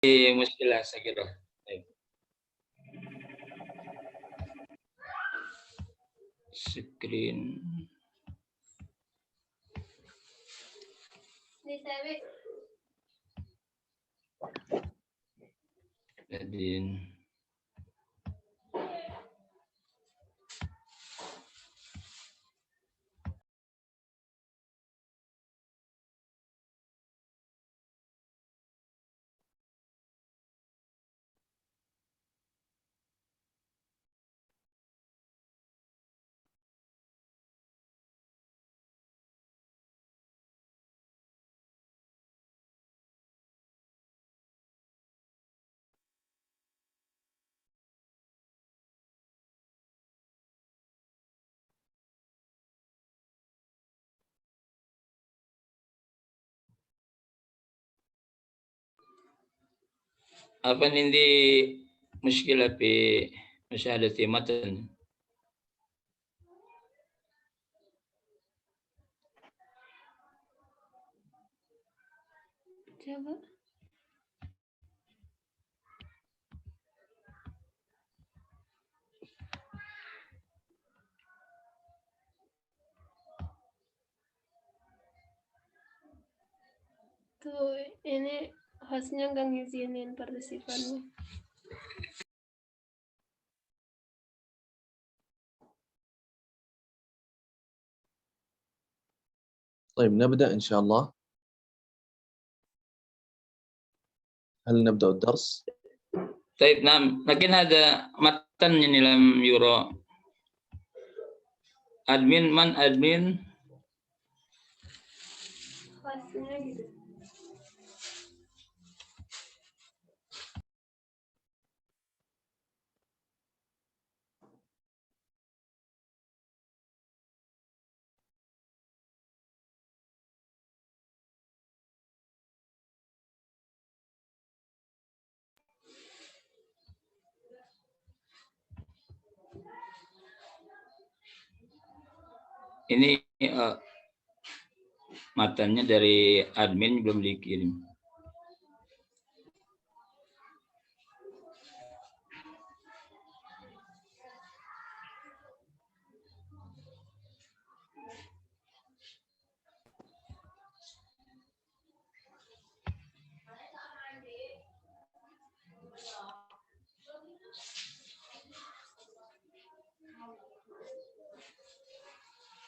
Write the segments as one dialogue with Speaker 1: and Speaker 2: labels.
Speaker 1: muskilah saya kira. Screen. Jadi apa ini muskilah fi musyahadati matan.
Speaker 2: Coba. Tuh, ini hostnya nggak ngizinin partisipannya.
Speaker 3: طيب نبدأ إن شاء الله. هل نبدأ الدرس؟
Speaker 1: طيب نعم لكن هذا متن يعني لم يرى. Admin man admin.
Speaker 2: Hostnya gitu.
Speaker 1: Ini matanya dari admin belum dikirim.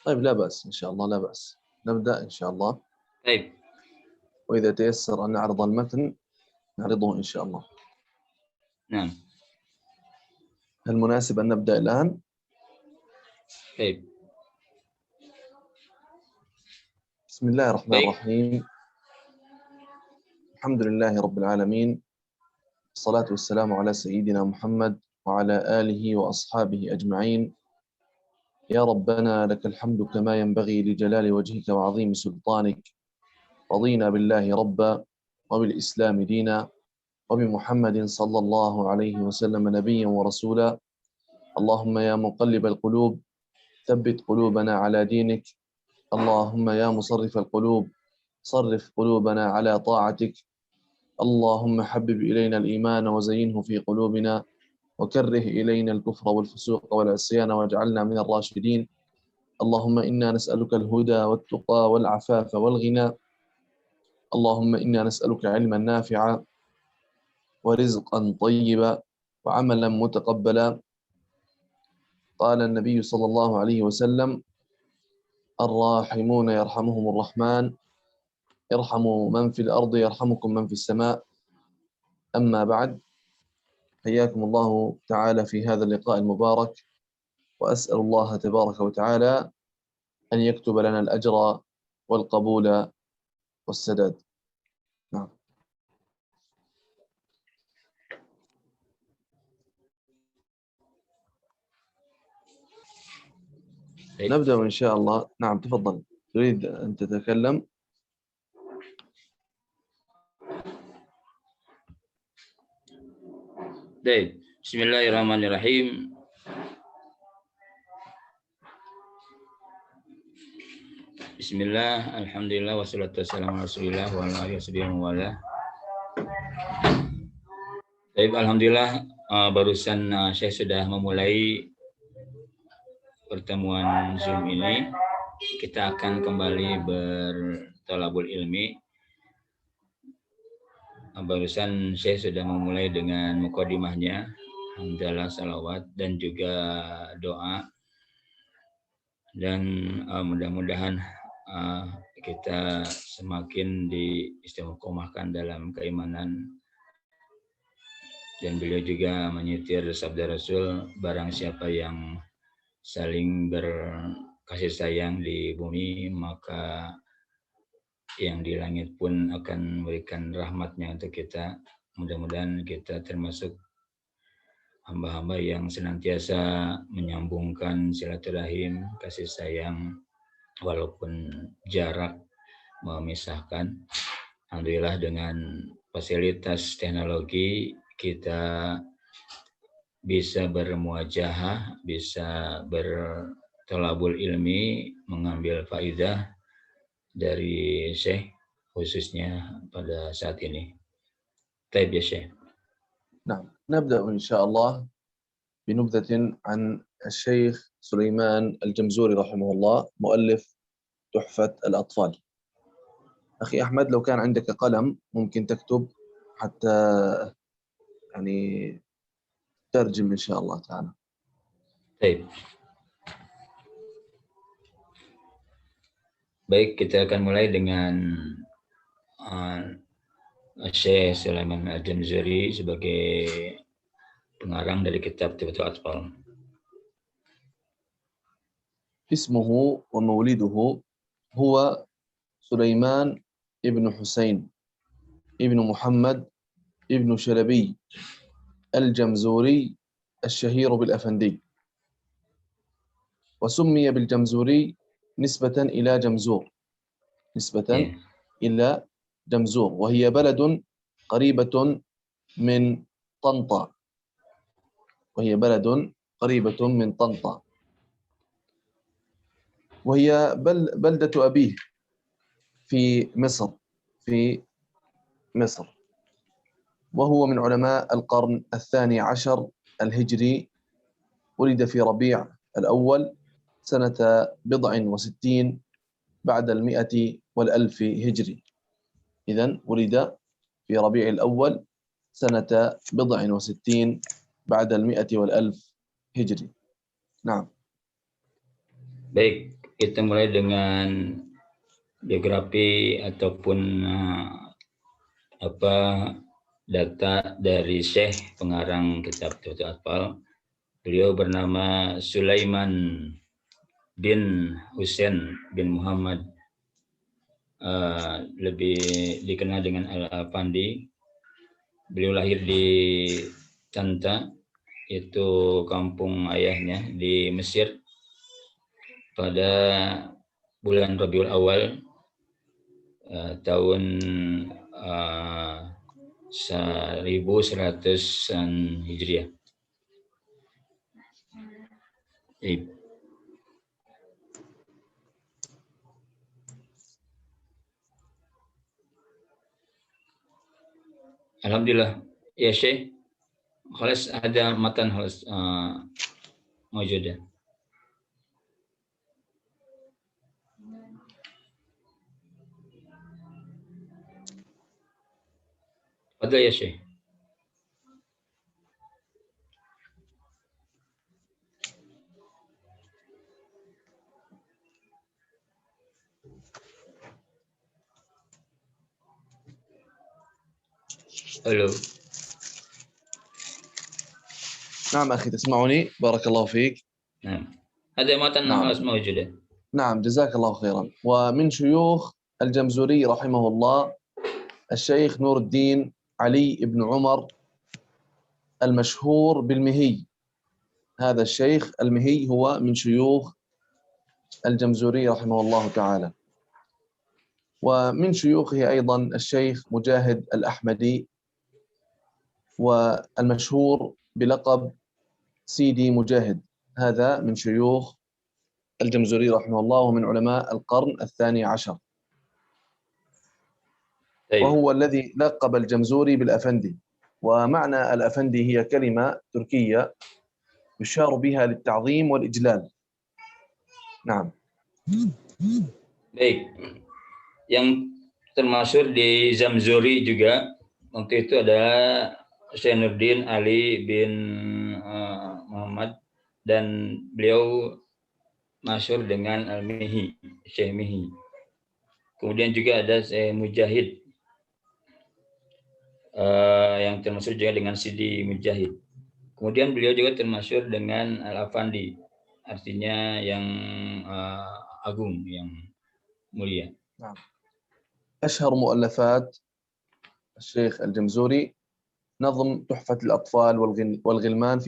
Speaker 3: طيب لا بأس إن شاء الله، لا بأس. نبدأ إن شاء الله.
Speaker 1: طيب.
Speaker 3: وإذا تيسر أن نعرض المتن نعرضه إن شاء الله.
Speaker 1: نعم.
Speaker 3: هل مناسب أن نبدأ الآن؟
Speaker 1: طيب.
Speaker 3: بسم الله الرحمن الرحيم. الحمد لله رب العالمين، الصلاة والسلام على سيدنا محمد وعلى آله وأصحابه أجمعين. يا ربنا لك الحمد كما ينبغي لجلال وجهك وعظيم سلطانك. رضينا بالله ربا وبالإسلام دينا وبمحمد صلى الله عليه وسلم نبيا ورسولا. اللهم يا مقلب القلوب ثبت قلوبنا على دينك. اللهم يا مصرف القلوب صرف قلوبنا على طاعتك. اللهم حبب إلينا الإيمان وزينه في قلوبنا وكره إلينا الكفر والفسوق والعصيان واجعلنا من الراشدين. اللهم إنا نسألك الهدى والتقى والعفاف والغنى. اللهم إنا نسألك علما نافعا ورزقا طيبا وعملا متقبلا. قال النبي صلى الله عليه وسلم: الراحمون يرحمهم الرحمن، ارحموا من في الأرض يرحمكم من في السماء. أما بعد، حياكم الله تعالى في هذا اللقاء المبارك، وأسأل الله تبارك وتعالى أن يكتب لنا الأجر والقبول والسداد. نعم. نبدأ إن شاء الله. نعم تفضل، تريد أن تتكلم؟
Speaker 1: Baik, bismillahirrahmanirrahim. Bismillah, alhamdulillah, wassalatu wassalamu ala rasulillah wa ala alihi wa sahbihi wa wala. Baik, alhamdulillah barusan saya sudah memulai pertemuan Zoom ini. Kita akan kembali bertolabul ilmi. Barusan saya sudah memulai dengan mukadimahnya, hamdalah, salawat, dan juga doa. Dan mudah-mudahan kita semakin diistiqomahkan dalam keimanan. Dan beliau juga menyitir sabda Rasul, barang siapa yang saling berkasih sayang di bumi, maka yang di langit pun akan memberikan rahmatnya untuk kita. Mudah-mudahan kita termasuk hamba-hamba yang senantiasa menyambungkan silaturahim, kasih sayang, walaupun jarak memisahkan. Alhamdulillah dengan fasilitas teknologi kita bisa bermuajahah, bisa bertolabul ilmi, mengambil faidah dari Syekh khususnya pada saat ini. Taib ya Syekh.
Speaker 3: نعم نبدأ إن شاء الله بنبذة عن الشيخ سليمان الجمزوري رحمه الله مؤلف تحفة الأطفال. أخي أحمد لو كان عندك قلم ممكن تكتب حتى يعني ترجم إن شاء الله تعالى.
Speaker 1: Taib. Baik, kita akan mulai dengan Syekh Sulaiman Al-Jamzuri sebagai pengarang dari kitab Tuhfatul Atfal.
Speaker 3: اسمه ومولده هو سليمان ابن حسين ابن محمد ابن شلبي الجمزوري الشهير بالأفندي، وسمي بالجمزوري نسبة إلى جمزور، نسبة إلى جمزور، وهي بلد قريبة من طنطا، وهي بلد قريبة من طنطا، وهي بلدة أبيه في مصر، وهو من علماء القرن الثاني عشر الهجري. ولد في ربيع الأول سنة 67 بعد 100 هجري. إذن ولد في ربيع الأول سنة 67 بعد 100 هجري. نعم.
Speaker 1: Baik, kita mulai dengan biografi ataupun data dari Syekh pengarang kitab Tuhfatul Atfal. Beliau bernama Sulaiman bin Husain bin Muhammad, lebih dikenal dengan Al-Afandi. Beliau lahir di Tanta, itu kampung ayahnya di Mesir, pada bulan Rabiul Awal tahun 1100 Hijriah. Alhamdulillah ya Syekh, خلاص ada matan خلاص موجودة. Ada ya Syekh. Halo.
Speaker 3: نعم أخي تسمعني؟ بارك الله فيك.
Speaker 1: نعم. هذا متن خلاص موجودة.
Speaker 3: نعم جزاك الله خيرا. ومن شيوخ الجمزوري رحمه الله الشيخ نور الدين علي بن عمر المشهور بالمهي. هذا الشيخ المهي هو من شيوخ الجمزوري رحمه الله تعالى. ومن شيوخه أيضا الشيخ مجاهد الأحمدي، والمشهور بلقب سيدي مجاهد، هذا من شيوخ الجمزوري رحمه الله ومن علماء القرن الثاني عشر. وهو الذي لقب الجمزوري بالأفندي. ومعنى الأفندي هي كلمة تركية يشار بها للتعظيم والإجلال. نعم.
Speaker 1: Baik, yang termasuk di Zamzuri juga waktu itu adalah Zainuddin Ali bin Muhammad, dan beliau masyhur dengan Al-Mihi, Syekh Mihi. Kemudian juga ada Syekh Mujahid yang termasuk juga dengan Sidi Mujahid. Kemudian beliau juga termasuk dengan Al-Afandi, artinya yang agung, yang mulia.
Speaker 3: نعم. أشهر مؤلفات الشيخ الجمزوري نظم تحفة الأطفال والغلمان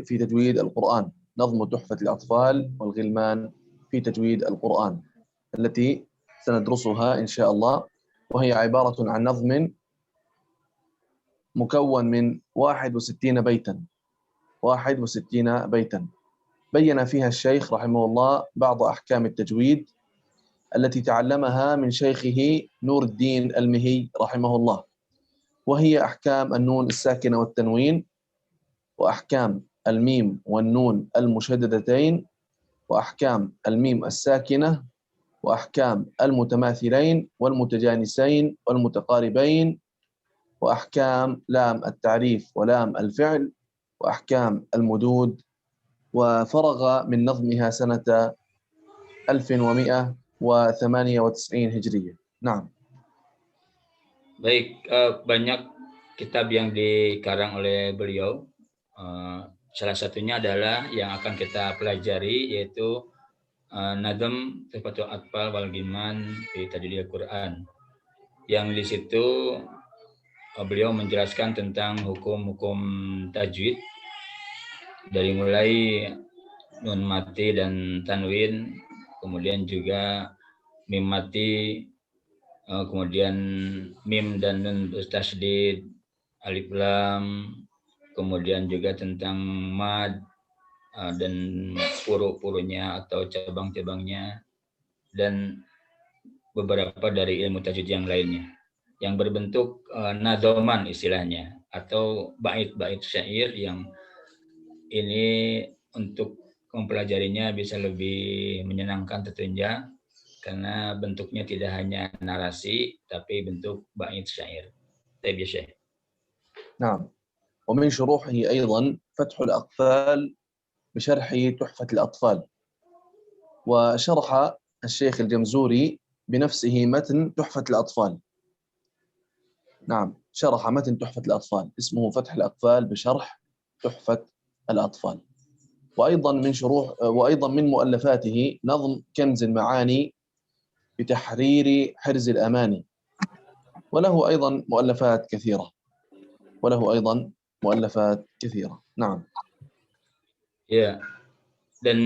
Speaker 3: في تجويد القرآن. نظم تحفة الأطفال والغلمان في تجويد القرآن التي سندرسها إن شاء الله، وهي عبارة عن نظم مكون من 61 بيتا. 61 بيتا بين فيها الشيخ رحمه الله بعض أحكام التجويد التي تعلمها من شيخه نور الدين المهي رحمه الله، وهي أحكام النون الساكنة والتنوين، وأحكام الميم والنون المشددتين، وأحكام الميم الساكنة، وأحكام المتماثلين والمتجانسين والمتقاربين، وأحكام لام التعريف ولام الفعل، وأحكام المدود. وفرغ من نظمها سنة 1198 هجرية. نعم.
Speaker 1: Baik, banyak kitab yang dikarang oleh beliau. Salah satunya adalah yang akan kita pelajari, yaitu Nadam Tuhfatul Atfal wal Ghilman fi Tajwidil Quran. Yang di situ beliau menjelaskan tentang hukum-hukum tajwid dari mulai nun mati dan tanwin, kemudian juga mim mati, kemudian mim dan nun bertasydid, alif lam, kemudian juga tentang mad dan puru-purunya atau cabang-cabangnya, dan beberapa dari ilmu tajwid yang lainnya yang berbentuk nadoman istilahnya, atau bait-bait syair yang ini untuk mempelajarinya bisa lebih menyenangkan tentunya, karena bentuknya tidak hanya narasi tapi bentuk bait syair. Taib ya Syekh.
Speaker 3: نعم. ومن شروحه أيضا فتح الأقفال بشرح تحفة الأطفال. وشرح الشيخ الجمزوري بنفسه متن تحفة الأطفال. نعم، شرح متن تحفة الأطفال اسمه فتح الأقفال بشرح تحفة الأطفال. وأيضا من مؤلفاته نظم كنز المعاني بتحرير حرز الأماني، وله أيضا مؤلفات كثيرة. نعم.
Speaker 1: Ya, dan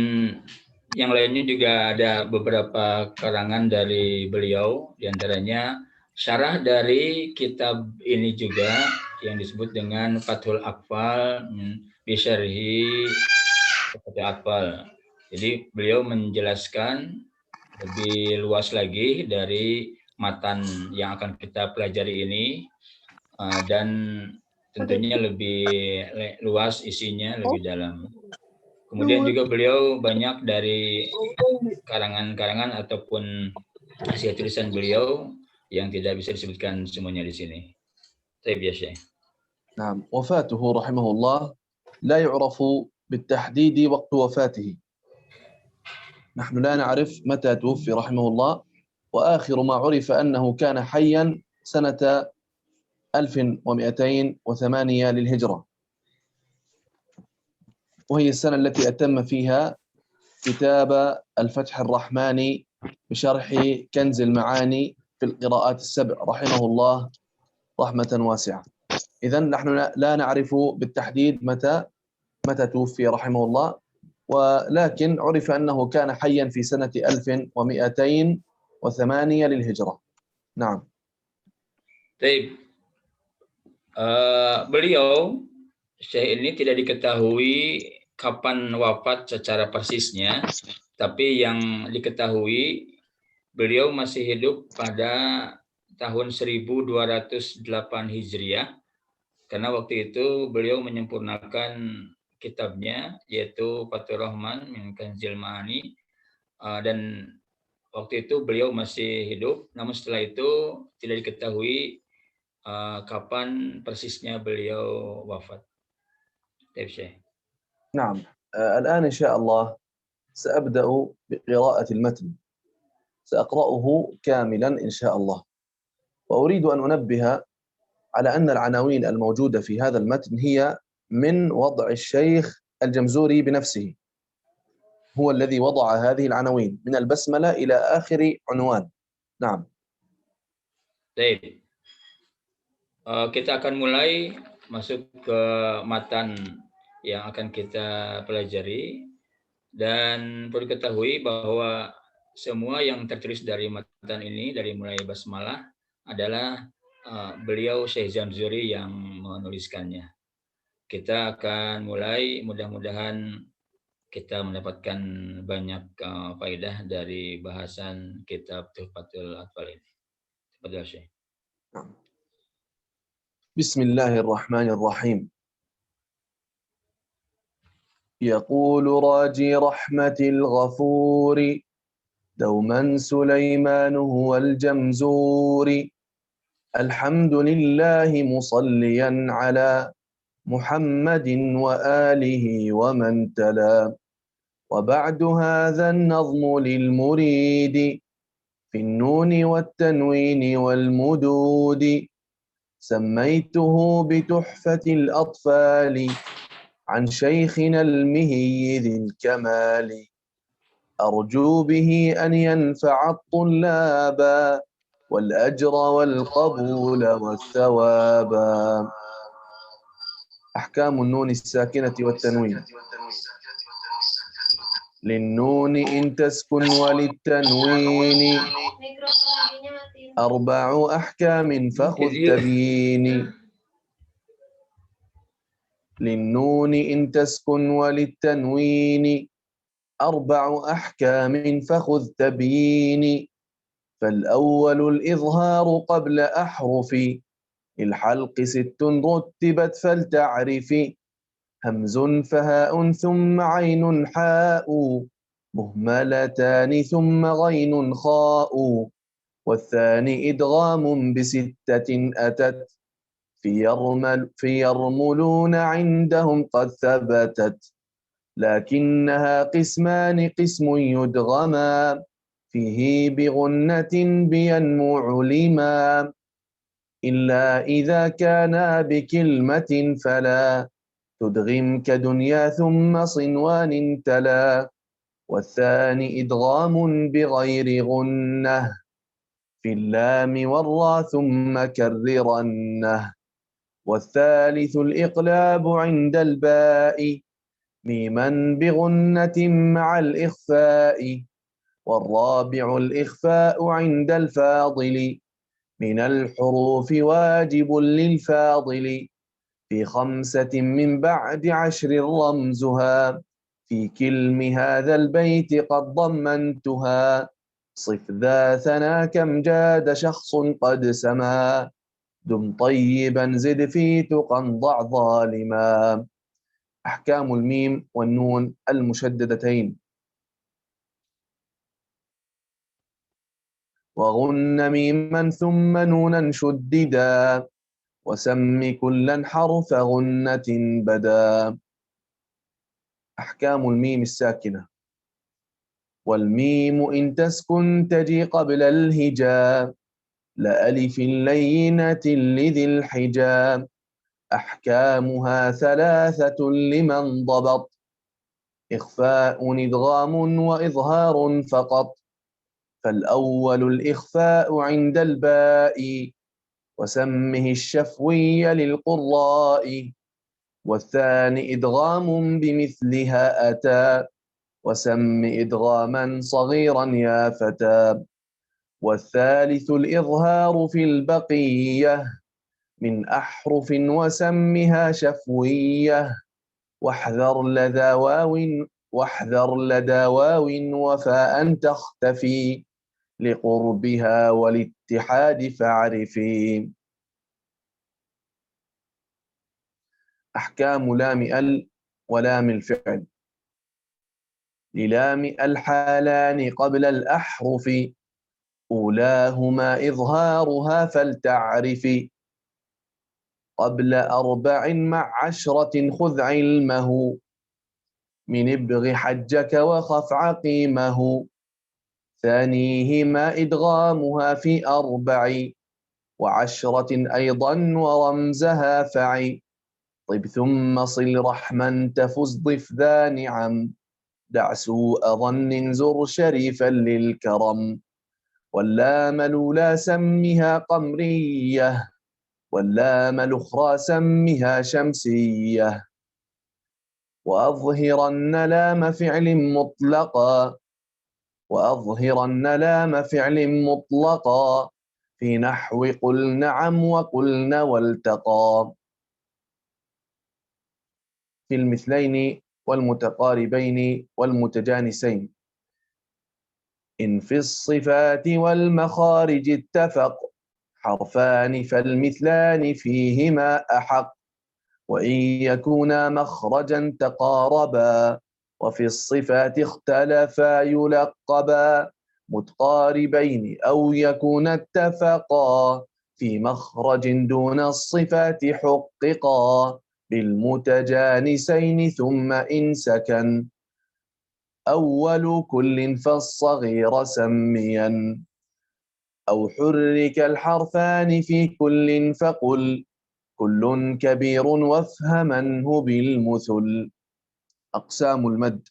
Speaker 1: yang lainnya juga ada beberapa karangan dari beliau, diantaranya syarah dari kitab ini juga yang disebut dengan Fathul Aqfal bisyarhi Fathul Aqfal. Jadi beliau menjelaskan lebih luas lagi dari matan yang akan kita pelajari ini, dan tentunya lebih luas isinya, lebih dalam. Kemudian juga beliau banyak dari karangan-karangan ataupun hasil tulisan beliau yang tidak bisa disebutkan semuanya di sini. Taib ya Syekh.
Speaker 3: نعم. وفاته رحمه الله لا يعرف بالتحديد وقت وفاته. نحن لا نعرف متى توفي رحمه الله، وآخر ما عرف أنه كان حيا سنة 1208 للهجرة، وهي السنة التي أتم فيها كتاب الفتح الرحماني بشرح كنز المعاني في القراءات السبع رحمه الله رحمة واسعة. إذن نحن لا نعرف بالتحديد متى توفي رحمه الله، ولكن عرف أنه كان حيا في سنة 1208 للهجرة. نعم.
Speaker 1: Taib. Beliau Syekh ini tidak diketahui kapan wafat secara persisnya, tapi yang diketahui beliau masih hidup pada tahun 1208 Hijriah, karena waktu itu beliau menyempurnakan kitabnya yaitu Fathur Rahman min Kanzil Ma'ani, dan waktu itu beliau masih hidup, namun setelah itu tidak diketahui kapan persisnya beliau wafat. Baik, Syekh.
Speaker 3: نعم. الآن إن شاء الله سأبدأ بقراءة المتن، سأقرأه كاملا إن شاء الله. وأريد أن أنبه على أن العناوين الموجودة في هذا المتن هي من وضع الشيخ الجمزوري بنفسه، هو الذي وضع هذه العناوين من البسملة إلى آخر عنوان. نعم.
Speaker 1: Baik. Kita akan mulai masuk ke matan yang akan kita pelajari, dan perlu diketahui bahwa semua yang tertulis dari matan ini dari mulai basmalah adalah beliau Syekh Jamzuri yang menuliskannya. Kita akan mulai, mudah-mudahan kita mendapatkan banyak faedah dari bahasan kitab Tuhfatul Atfal ini. Tafadhal Syekh.
Speaker 3: بسم الله الرحمن الرحيم. يقول راجي رحمة الغفور دوما سليمان هو الجمزور، الحمد لله مصليا على محمد وآله ومن تلا. وبعد هذا النظم للمريد في النون والتنوين والمدود، سميته بتحفة الأطفال عن شيخنا المهي ذي الكمال، أرجو به أن ينفع الطلاب والأجر والقبول والثواب. أحكام النون الساكنة والتنوين. للنون إن تسكن وللتنوين 4 أحكام فخذ تبيين. للنون إن تسكن وللتنوين 4 أحكام فخذ تبيين. فالأول الإظهار قبل أحرف الحلق 6 رتبت فلتعرف، همز فهاء ثم عين حاء مهملتان ثم غين خاء، والثاني إدغام ب6 أتت في يرملون عندهم قد ثبتت، لكنها قسمان قسم يدغما فيه بغنة بينمو علما، إلا إذا كان بكلمة فلا تدغم كدنيا ثم صنوان تلا، والثاني إدغام بغير غنة في اللام والراء ثم كررنه، والثالث الإقلاب عند الباء ميما بغنة مع الإخفاء، والرابع الإخفاء عند الفاضل من الحروف واجب للفاضل، في 5 من بعد 10 رمزها في كلم هذا البيت قد ضمنتها، صف ذا ثنا كم جاد شخص قد سما دم طيبا زد في تقى ضع ظالما. أحكام الميم والنون المشددتين. وغن ميما ثم نونا شددا وسم كلا حرف غنة بدا. أحكام الميم الساكنة. والميم إن تسكن تجي قبل الهجاء لألف لينة لذي الحجاب، أحكامها 3 لمن ضبط إخفاء إدغام وإظهار فقط، فالأول الإخفاء عند الباء وسمه الشفوي للقراء، والثاني إدغام بمثلها أتى وسم إدغاما صغيرا يا فتى، والثالث الإظهار في البقية من أحرف وسمها شفوية، واحذر لدى واو وفاء تختفي لقربها والاتحاد فاعرفي. أحكام لام ال ولام الفعل. للام الحالان قبل الأحرف أولاهما إظهارها فلتعرف قبل 4 مع 10 خذ علمه من ابغ حجك وخف عقيمه ثانيهما إدغامها في 4 و10 أيضا ورمزها فعي طب ثم صل رحما تفز ضف ذا نعم دع سوء ظن زر شريفا للكرم واللام الأولى سمها قمرية واللام الأخرى سمها شمسية وأظهرن لام فعل مطلقا وأظهرن لام فعل مطلقا في نحو قل نعم وقلن والتقى في المثلين والمتقاربين والمتجانسين إن في الصفات والمخارج اتفق حرفان فالمثلان فيهما أحق وإن يكونا مخرجا تقاربا وفي الصفات اختلفا يلقبا متقاربين أو يكون اتفقا في مخرج دون الصفات حققا بالمتجانسين ثم إن سكن أول كل فالصغير سميا أو حرك الحرفان في كل فقل كل كبير وافهمنه بالمثل. أقسام المد.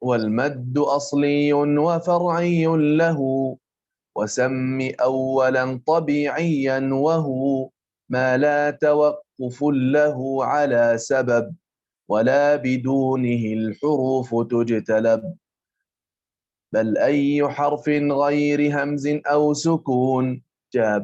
Speaker 3: والمد أصلي وفرعي له وسم أولا طبيعيا وهو ما لا توقف له على سبب ولا بدونه الحروف تجتلب بل أي حرف غير همز أو سكون جاء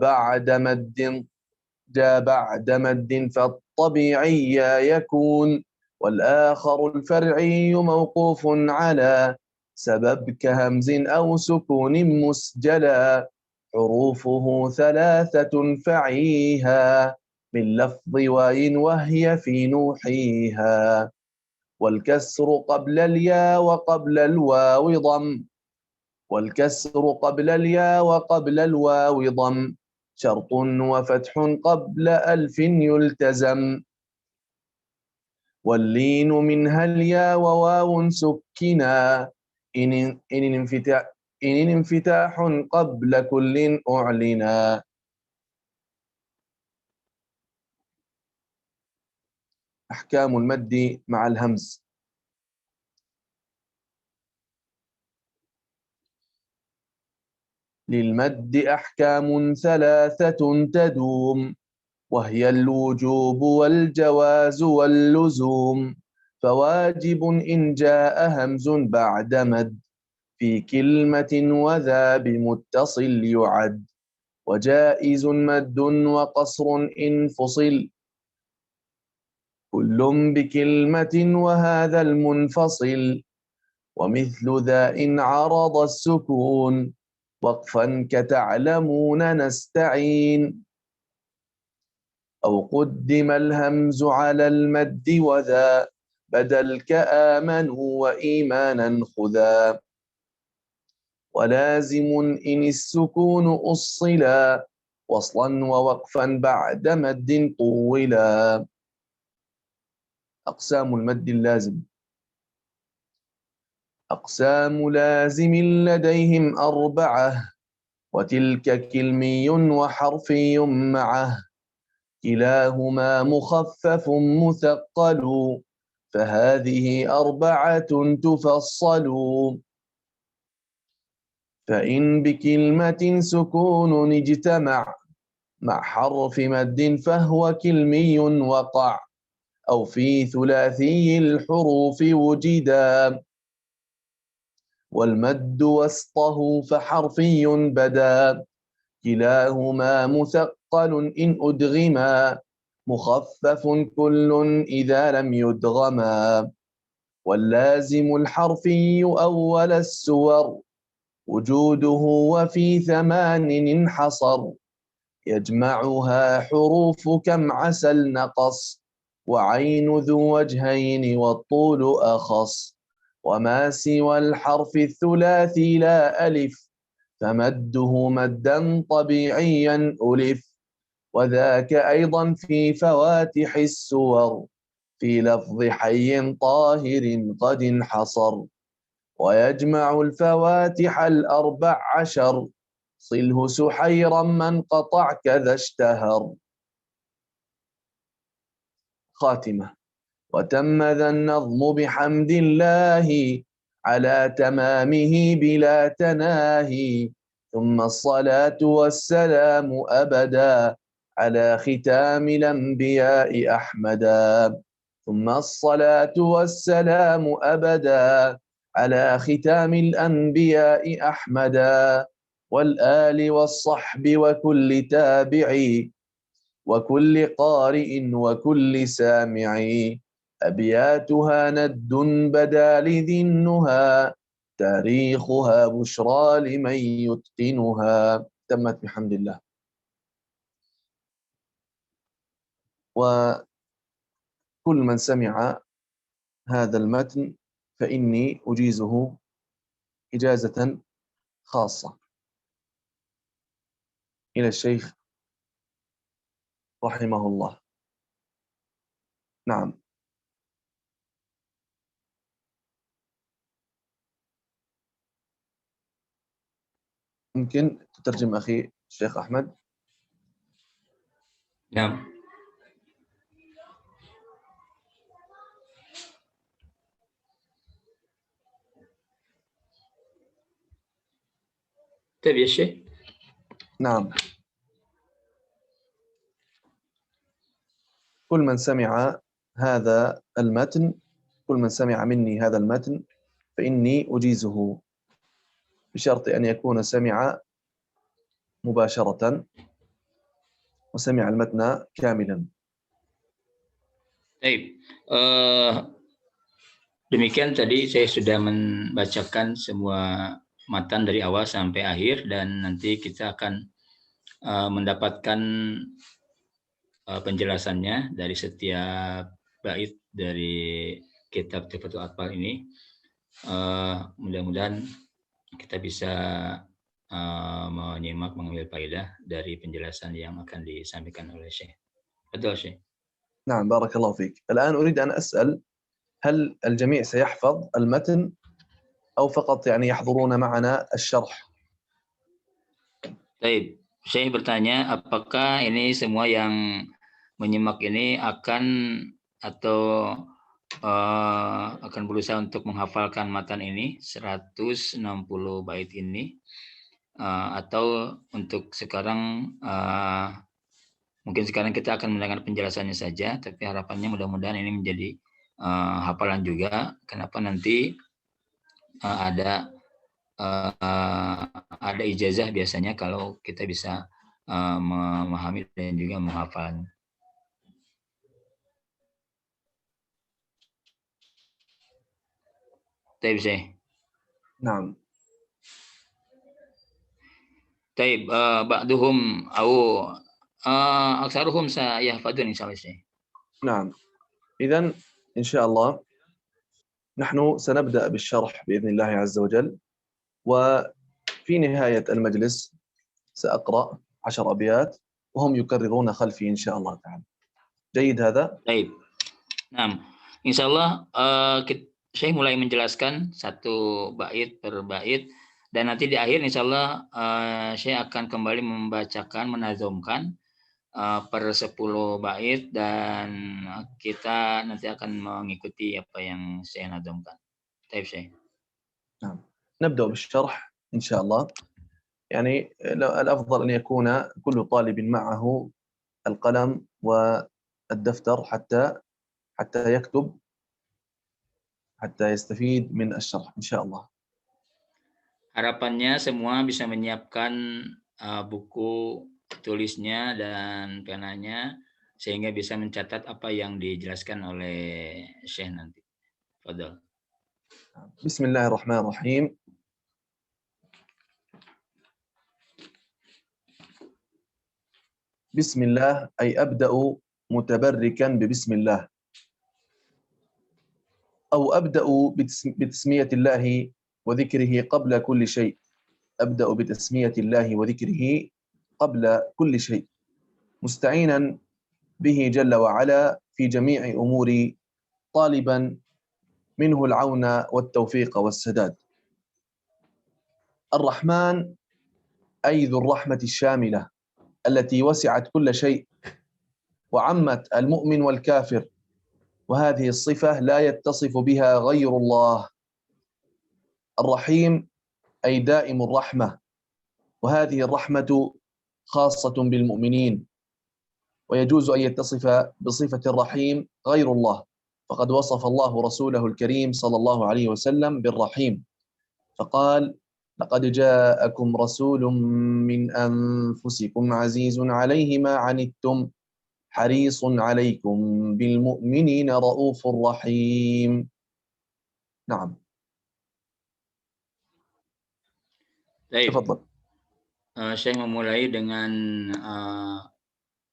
Speaker 3: بعد مد فالطبيعي يكون والآخر الفرعي موقوف على سبب كهمز أو سكون مسجلا حروفه 3 فعيها من لفظ واي وهي في نوحيها والكسر قبل الياء وقبل الواو ضم والكسر قبل الياء وقبل الواو ضم شرط وفتح قبل ألف يلتزم واللين منها الياء وواو سكنا إن انفتاح قبل كل أعلنا. أحكام المد مع الهمز. للمد أحكام 3 تدوم وهي الوجوب والجواز واللزوم فواجب إن جاء همز بعد مد في كلمة وذا بمتصل يعد وجائز مد وقصر إن فصل كل بكلمة وهذا المنفصل ومثل ذا إن عرض السكون وقفا كتعلمون نستعين أو قدم الهمز على المد وذا بدل كآمنوا وإيمانا خذا ولازم إن السكون أصلا وصلا ووقفا بعد مد طولا. أقسام المد اللازم. أقسام لازم لديهم 4 وتلك كلمي وحرفي معه كلاهما مخفف مثقل فهذه 4 تفصل فإن بكلمة سكون اجتمع مع حرف مد فهو كلمي وقع أو في ثلاثي الحروف وجدا والمد وسطه فحرفي بدا كلاهما مثقل إن أدغما مخفف كل إذا لم يدغما واللازم الحرفي أول السور وجوده وفي 8 انحصر يجمعها حروف كم عسل نقص وعين ذو وجهين والطول أخص وما سوى الحرف الثلاثي لا ألف فمده مدا طبيعيا ألف وذاك أيضا في فواتح السور في لفظ حي طاهر قد انحصر ويجمع الفواتح الأربع عشر صله سحيرا من قطع كذا اشتهر. خاتمة. وتم ذا النظم بحمد الله على تمامه بلا تناهي ثم الصلاة والسلام أبدا على ختام الأنبياء أحمدا ثم الصلاة والسلام أبدا على ختام الأنبياء أحمدا والآل والصحب وكل تابعي وكل قارئ وكل سامع أبياتها ند بدا لذي النهى تاريخها بشرى لمن يتقنها. تمت بحمد الله. وكل من سمع هذا المتن فإني أجيزه إجازة خاصة إلى الشيخ رحمه الله. نعم. ممكن تترجم أخي الشيخ أحمد؟
Speaker 1: نعم. طيب يا شيخ.
Speaker 3: نعم. كل من سمع هذا المتن، كل من سمع مني هذا المتن فإني أجيزه بشرط أن يكون سمع مباشرة وسمع المتن كاملا.
Speaker 1: Baik. Demikian tadi saya sudah membacakan semua matan dari awal sampai akhir dan nanti kita akan mendapatkan penjelasannya dari setiap bait dari kitab Tuhfatul Atfal ini. Mudah-mudahan kita bisa menyimak, mengambil faedah dari penjelasan yang akan disampaikan oleh Syekh. Betul, Syekh?
Speaker 3: نعم بارك الله فيك. الآن أريد أن أسأل هل الجميع سيحفظ المتن أو فقط يعني يحضرون معنا الشرح؟
Speaker 1: Baik, saya bertanya apakah ini semua yang menyimak ini akan atau akan berusaha untuk menghafalkan matan ini 160 bait ini atau untuk sekarang mungkin sekarang kita akan mendengar penjelasannya saja, tapi harapannya mudah-mudahan ini menjadi hafalan juga. Kenapa nanti ada ijazah biasanya kalau kita bisa memahami dan juga menghafalnya. طيب Syekh.
Speaker 3: نعم.
Speaker 1: طيب بعضهم أو أكثرهم سيحفظون إن شاء الله Syekh.
Speaker 3: نعم. إذن إن شاء الله نحن سنبدأ بالشرح بإذن الله عز وجل، وفي نهاية المجلس سأقرأ 10 أبيات وهم يكررون خلفي إن شاء الله تعالى. جيد هذا؟
Speaker 1: طيب. Nah, insya Allah saya mulai menjelaskan satu bait per bait dan nanti di akhir insya Allah saya akan kembali membacakan, menazomkan per 10 bait dan kita nanti akan mengikuti apa yang saya nazomkan. Baik, Syekh.
Speaker 3: نعم. نبدأ بالشرح إن شاء الله. يعني الأفضل أن يكون كل طالب معه القلم والدفتر حتى يكتب حتى يستفيد من الشرح إن شاء الله.
Speaker 1: Harapannya semua bisa menyiapkan buku tulisnya dan penanya sehingga bisa mencatat apa yang dijelaskan oleh Syekh nanti. Fadhal.
Speaker 3: بسم الله الرحمن الرحيم. بسم الله أي أبدأ متبركا ببسم الله، أو أبدأ بتسمية الله وذكره قبل كل شيء. أبدأ بتسمية الله وذكره قبل كل شيء، مستعينا به جل وعلا في جميع أموري، طالبا منه العون والتوفيق والسداد. الرحمن أي ذو الرحمة الشاملة التي وسعت كل شيء وعمت المؤمن والكافر، وهذه الصفة لا يتصف بها غير الله. الرحيم أي دائم الرحمة، وهذه الرحمة خاصة بالمؤمنين، ويجوز أن يتصف بصفة الرحيم غير الله، فقد وصف الله رسوله الكريم صلى الله عليه وسلم بالرحيم، فقال: لقد جاءكم رسول من أنفسكم عزيز عليه ما عنتم حريص عليكم بالمؤمنين رؤوف رحيم. نعم.
Speaker 1: Baik,
Speaker 3: تفضل.
Speaker 1: saya memulai dengan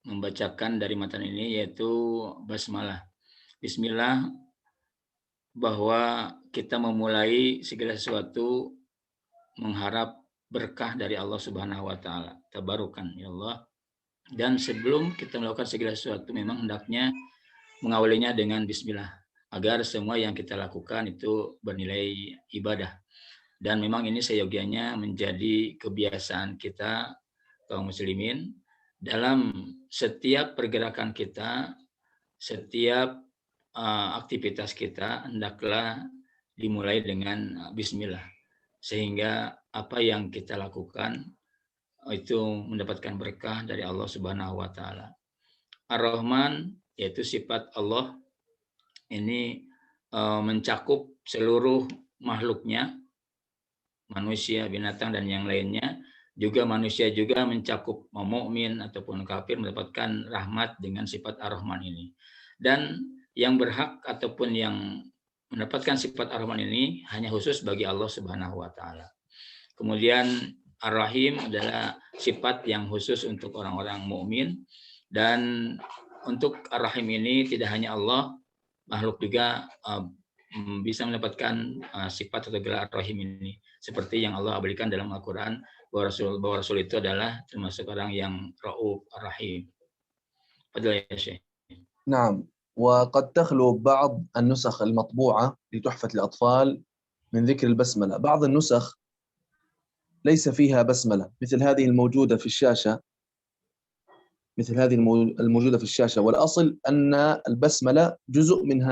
Speaker 1: membacakan dari matan ini, yaitu basmalah. Bismillah, bahwa kita memulai segala sesuatu mengharap berkah dari Allah Subhanahu wa taala. Tabarukan ya Allah. Dan sebelum kita melakukan segala sesuatu memang hendaknya mengawalinya dengan bismillah agar semua yang kita lakukan itu bernilai ibadah. Dan memang ini seyogianya menjadi kebiasaan kita kaum muslimin dalam setiap pergerakan kita, setiap aktivitas kita hendaklah dimulai dengan bismillah, sehingga apa yang kita lakukan itu mendapatkan berkah dari Allah Subhanahu wa taala. Ar-Rahman yaitu sifat Allah ini mencakup seluruh makhluknya, manusia, binatang dan yang lainnya. Juga manusia juga mencakup mukmin ataupun kafir mendapatkan rahmat dengan sifat Ar-Rahman ini. Dan yang berhak ataupun yang mendapatkan sifat Ar-Rahman ini hanya khusus bagi Allah Subhanahu wa taala. Kemudian Ar-Rahim adalah sifat yang khusus untuk orang-orang mukmin, dan untuk Ar-Rahim ini tidak hanya Allah, makhluk juga bisa mendapatkan sifat atau gelar Ar-Rahim ini, seperti yang Allah berikan dalam Al-Quran bahwa Rasul itu adalah termasuk orang yang Ra'uf Ar-Rahim. Fadhil ya Syekh.
Speaker 3: نعم. وقد تخلو بعض النسخ المطبوعة لتحفة الأطفال من ذكر البسملة. بعض النسخ ليس فيها بسملة مثل هذه الموجودة في الشاشة، مثل هذه الموجودة في الشاشة، والأصل أن البسملة جزء من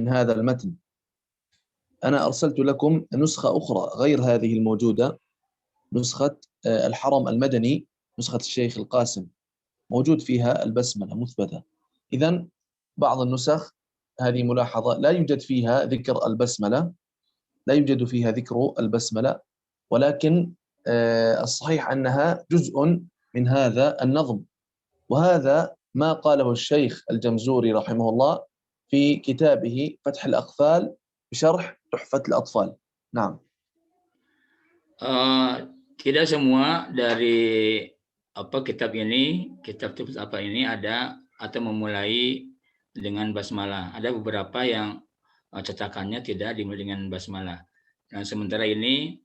Speaker 3: هذا المتن. أنا أرسلت لكم نسخة أخرى غير هذه الموجودة، نسخة الحرم المدني، نسخة الشيخ القاسم، موجود فيها البسملة مثبتة. إذن بعض النسخ، هذه ملاحظة، لا يوجد فيها ذكر البسملة، لا يوجد فيها ذكر البسملة، ولكن الصحيح أنها جزء من هذا النظم، وهذا ما قاله الشيخ الجمزوري رحمه الله في كتابه فتح الأقفال بشرح تحفة الأطفال. نعم.
Speaker 1: Tidak semua dari kitab ini, kitab apa ini ada atau memulai dengan basmalah. Ada beberapa yang cetakannya tidak dimulai dengan basmalah. Nah, sementara ini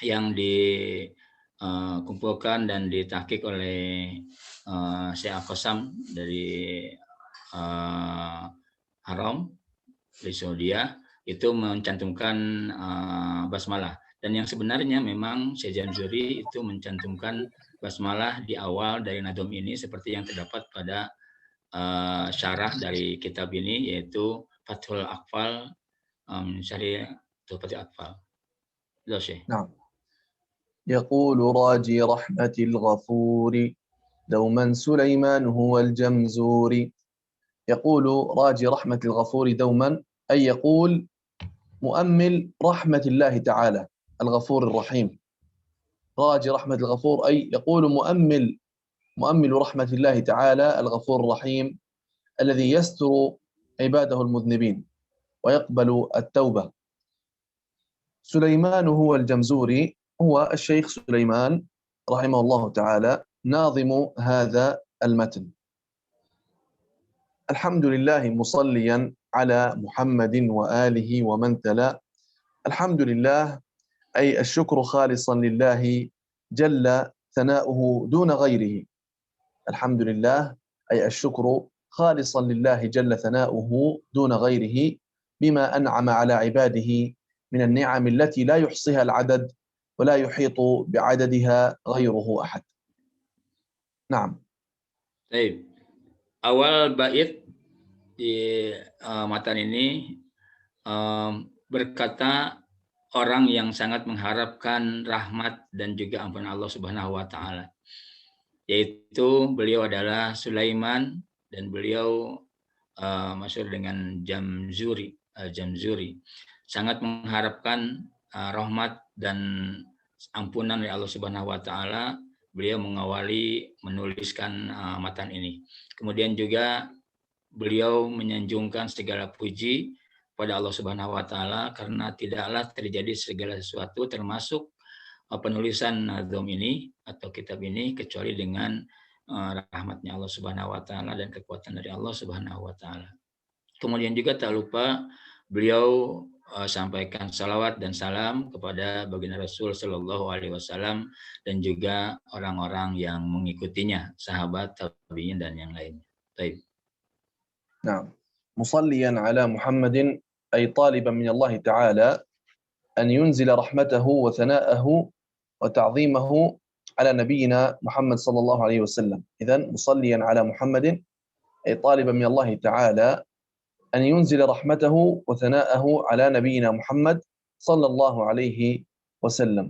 Speaker 1: yang dikumpulkan dan ditahqiq oleh Syekh Al-Qassam dari Haram dari Saudi itu mencantumkan basmalah. Dan yang sebenarnya memang Syekh Jamzuri itu mencantumkan basmalah di awal dari nadom ini seperti yang terdapat pada syarah dari kitab ini, yaitu Fathul Aqfal, syarih Tuhfatul Aqfal.
Speaker 3: نعم. يقول راجي رحمة الغفور دوما سليمان هو الجمزوري. يقول راجي رحمة الغفور دوما، أي يقول مؤمل رحمة الله تعالى الغفور الرحيم. راجي رحمة الغفور أي يقول مؤمل رحمة الله تعالى الغفور الرحيم الذي يستر عباده المذنبين ويقبل التوبة. سليمان هو الجمزوري، هو الشيخ سليمان رحمه الله تعالى ناظم هذا المتن. الحمد لله مصليا على محمد وآله ومن تلا. الحمد لله أي الشكر خالصا لله جل ثناؤه دون غيره. الحمد لله أي الشكر خالصا لله جل ثناؤه دون غيره بما أنعم على عباده من النعم التي لا يحصيها العدد ولا يحيط بعددها غيره أحد. نعم.
Speaker 1: Baik. Awal bait di matan ini berkata orang yang sangat mengharapkan rahmat dan juga ampunan Allah Subhanahu wa taala. Yaitu beliau adalah Sulaiman dan beliau masyhur dengan Jamzuri, Jamzuri. Sangat mengharapkan rahmat dan ampunan dari Allah Subhanahu wa taala. Beliau mengawali menuliskan matan ini. Kemudian juga beliau menyanjungkan segala puji pada Allah Subhanahu wa taala karena tidaklah terjadi segala sesuatu termasuk penulisan nazm ini atau kitab ini kecuali dengan rahmatnya Allah Subhanahu wa taala dan kekuatan dari Allah Subhanahu wa taala. Kemudian juga tak lupa beliau sampaikan salawat dan salam kepada baginda Rasul Shallallahu Alaihi Wasallam dan juga orang-orang yang mengikutinya, sahabat, tabi'in dan yang lainnya. Baik.
Speaker 3: نعم. مصليا على محمد أي طالبا من الله تعالى أن ينزل رحمته وثناءه وتعظيمه على نبينا محمد صلى الله عليه وسلم. إذن مصليا على محمد أي طالبا من الله تعالى أن ينزل رحمته وثناءه على نبينا محمد صلى الله عليه وسلم.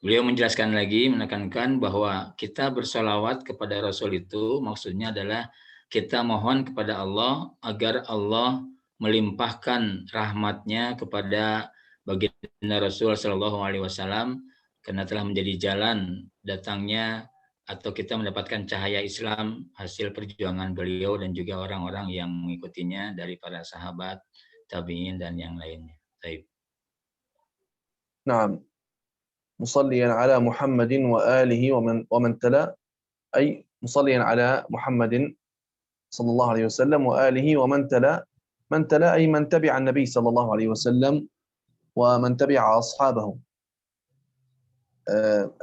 Speaker 1: Beliau menjelaskan lagi, menekankan bahwa kita bersolawat kepada Rasul itu maksudnya adalah kita mohon kepada Allah agar Allah melimpahkan rahmatnya kepada baginda Rasul Shallallahu Alaihi Wasallam karena telah menjadi jalan datangnya atau kita mendapatkan cahaya Islam hasil perjuangan beliau dan juga orang-orang yang mengikutinya dari para sahabat, tabi'in dan yang lainnya. Baik.
Speaker 3: نعم. مصليا على محمد وآله ومن تلا أي مصليا على محمد صلى الله عليه وسلم وآله ومن تلا. من تلا أي من تبع النبي صلى الله عليه وسلم ومن تبع أصحابه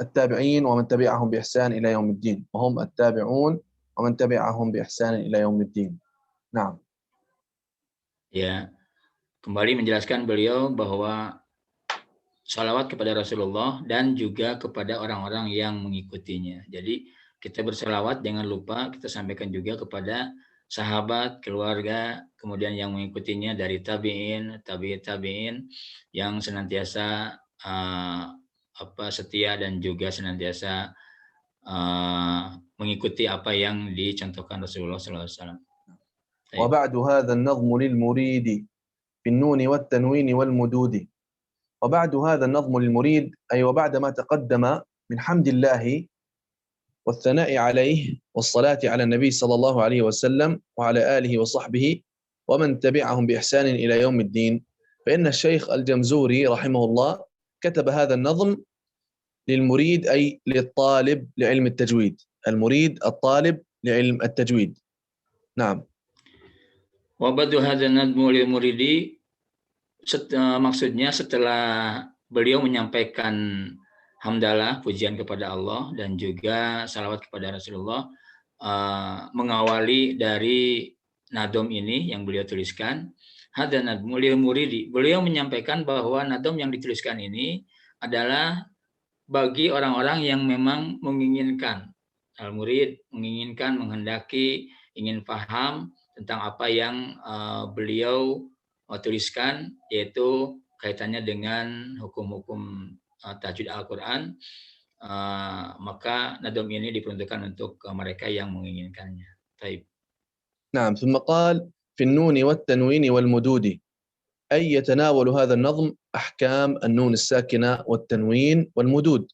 Speaker 3: التابعين ومن تبعهم بإحسان إلى يوم الدين وهم التابعون ومن تبعهم بإحسان إلى يوم الدين. نعم.
Speaker 1: Ya, kembali menjelaskan beliau bahwa salawat kepada Rasulullah dan juga kepada orang-orang yang mengikutinya. Jadi kita bersalawat jangan lupa kita sampaikan juga kepada sahabat, keluarga, kemudian yang mengikutinya dari tabi'in, tabi'in yang senantiasa setia dan juga senantiasa mengikuti apa yang dicontohkan Rasulullah SAW.
Speaker 3: وبعد هذا النظم للمريد بالنون والتنوين والمدود. وبعد هذا النظم للمريد أي وبعد ما تقدم من حمد الله والثناء عليه والصلاة على النبي صلى الله عليه وسلم وعلى آله وصحبه ومن تبعهم بإحسان إلى يوم الدين. فإن الشيخ الجمزوري رحمه الله كتب هذا النظم للمريد أي للطالب لعلم التجويد. المريد الطالب لعلم التجويد. نعم.
Speaker 1: Wabadu hadzal nadmu lil muridi, maksudnya setelah beliau menyampaikan hamdalah, pujian kepada Allah dan juga salawat kepada Rasulullah, mengawali dari nadom ini yang beliau tuliskan, hadzal nadmu lil muridi. Beliau menyampaikan bahwa nadom yang dituliskan ini adalah bagi orang-orang yang memang menginginkan, al-murid menginginkan, menghendaki, ingin paham tentang apa yang beliau tuliskan, yaitu kaitannya dengan hukum-hukum tajwid Al-Quran, maka nadom ini diperuntukkan untuk mereka yang menginginkannya. Baik.
Speaker 3: نعم. ثم قال في النون والتنوين والمدود أي يتناول هذا النظم أحكام النون الساكنة والتنوين والمدود.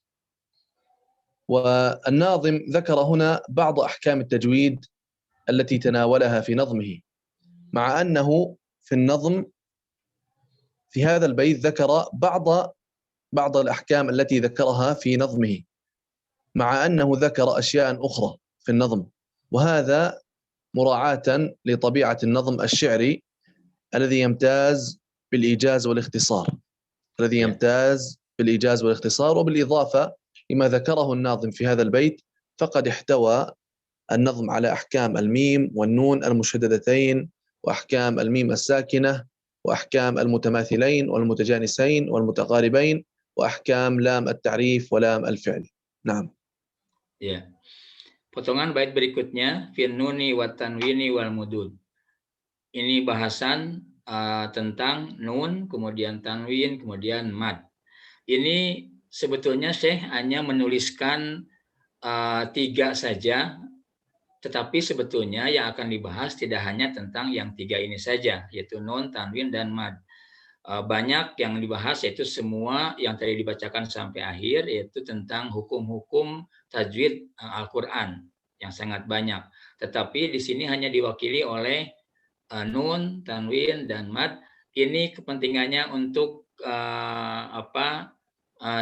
Speaker 3: والناظم ذكر هنا بعض أحكام التجويد التي تناولها في نظمه، مع أنه في النظم في هذا البيت ذكر بعض الأحكام التي ذكرها في نظمه. مع أنه ذكر أشياء أخرى في النظم، وهذا مراعاة لطبيعة النظم الشعري الذي يمتاز بالإيجاز والاختصار، وبالإضافة لما ذكره الناظم في هذا البيت، فقد احتوى النظم على أحكام الميم والنون المشددتين، وأحكام الميم الساكنة، وأحكام المتماثلين والمتجانسين والمتقاربين، وأحكام لام التعريف ولام الفعل. نعم.
Speaker 1: Ya. Potongan bait berikutnya fin nuni wa tanwini wal mudud. Ini bahasan tentang nun, kemudian tanwin, kemudian mad. Ini sebetulnya Syekh hanya menuliskan 3 saja, tetapi sebetulnya yang akan dibahas tidak hanya tentang yang 3 ini saja, yaitu nun, tanwin, dan mad. Banyak yang dibahas, yaitu semua yang tadi dibacakan sampai akhir, yaitu tentang hukum-hukum tajwid Al-Quran yang sangat banyak. Tetapi di sini hanya diwakili oleh nun, tanwin, dan mad. Ini kepentingannya untuk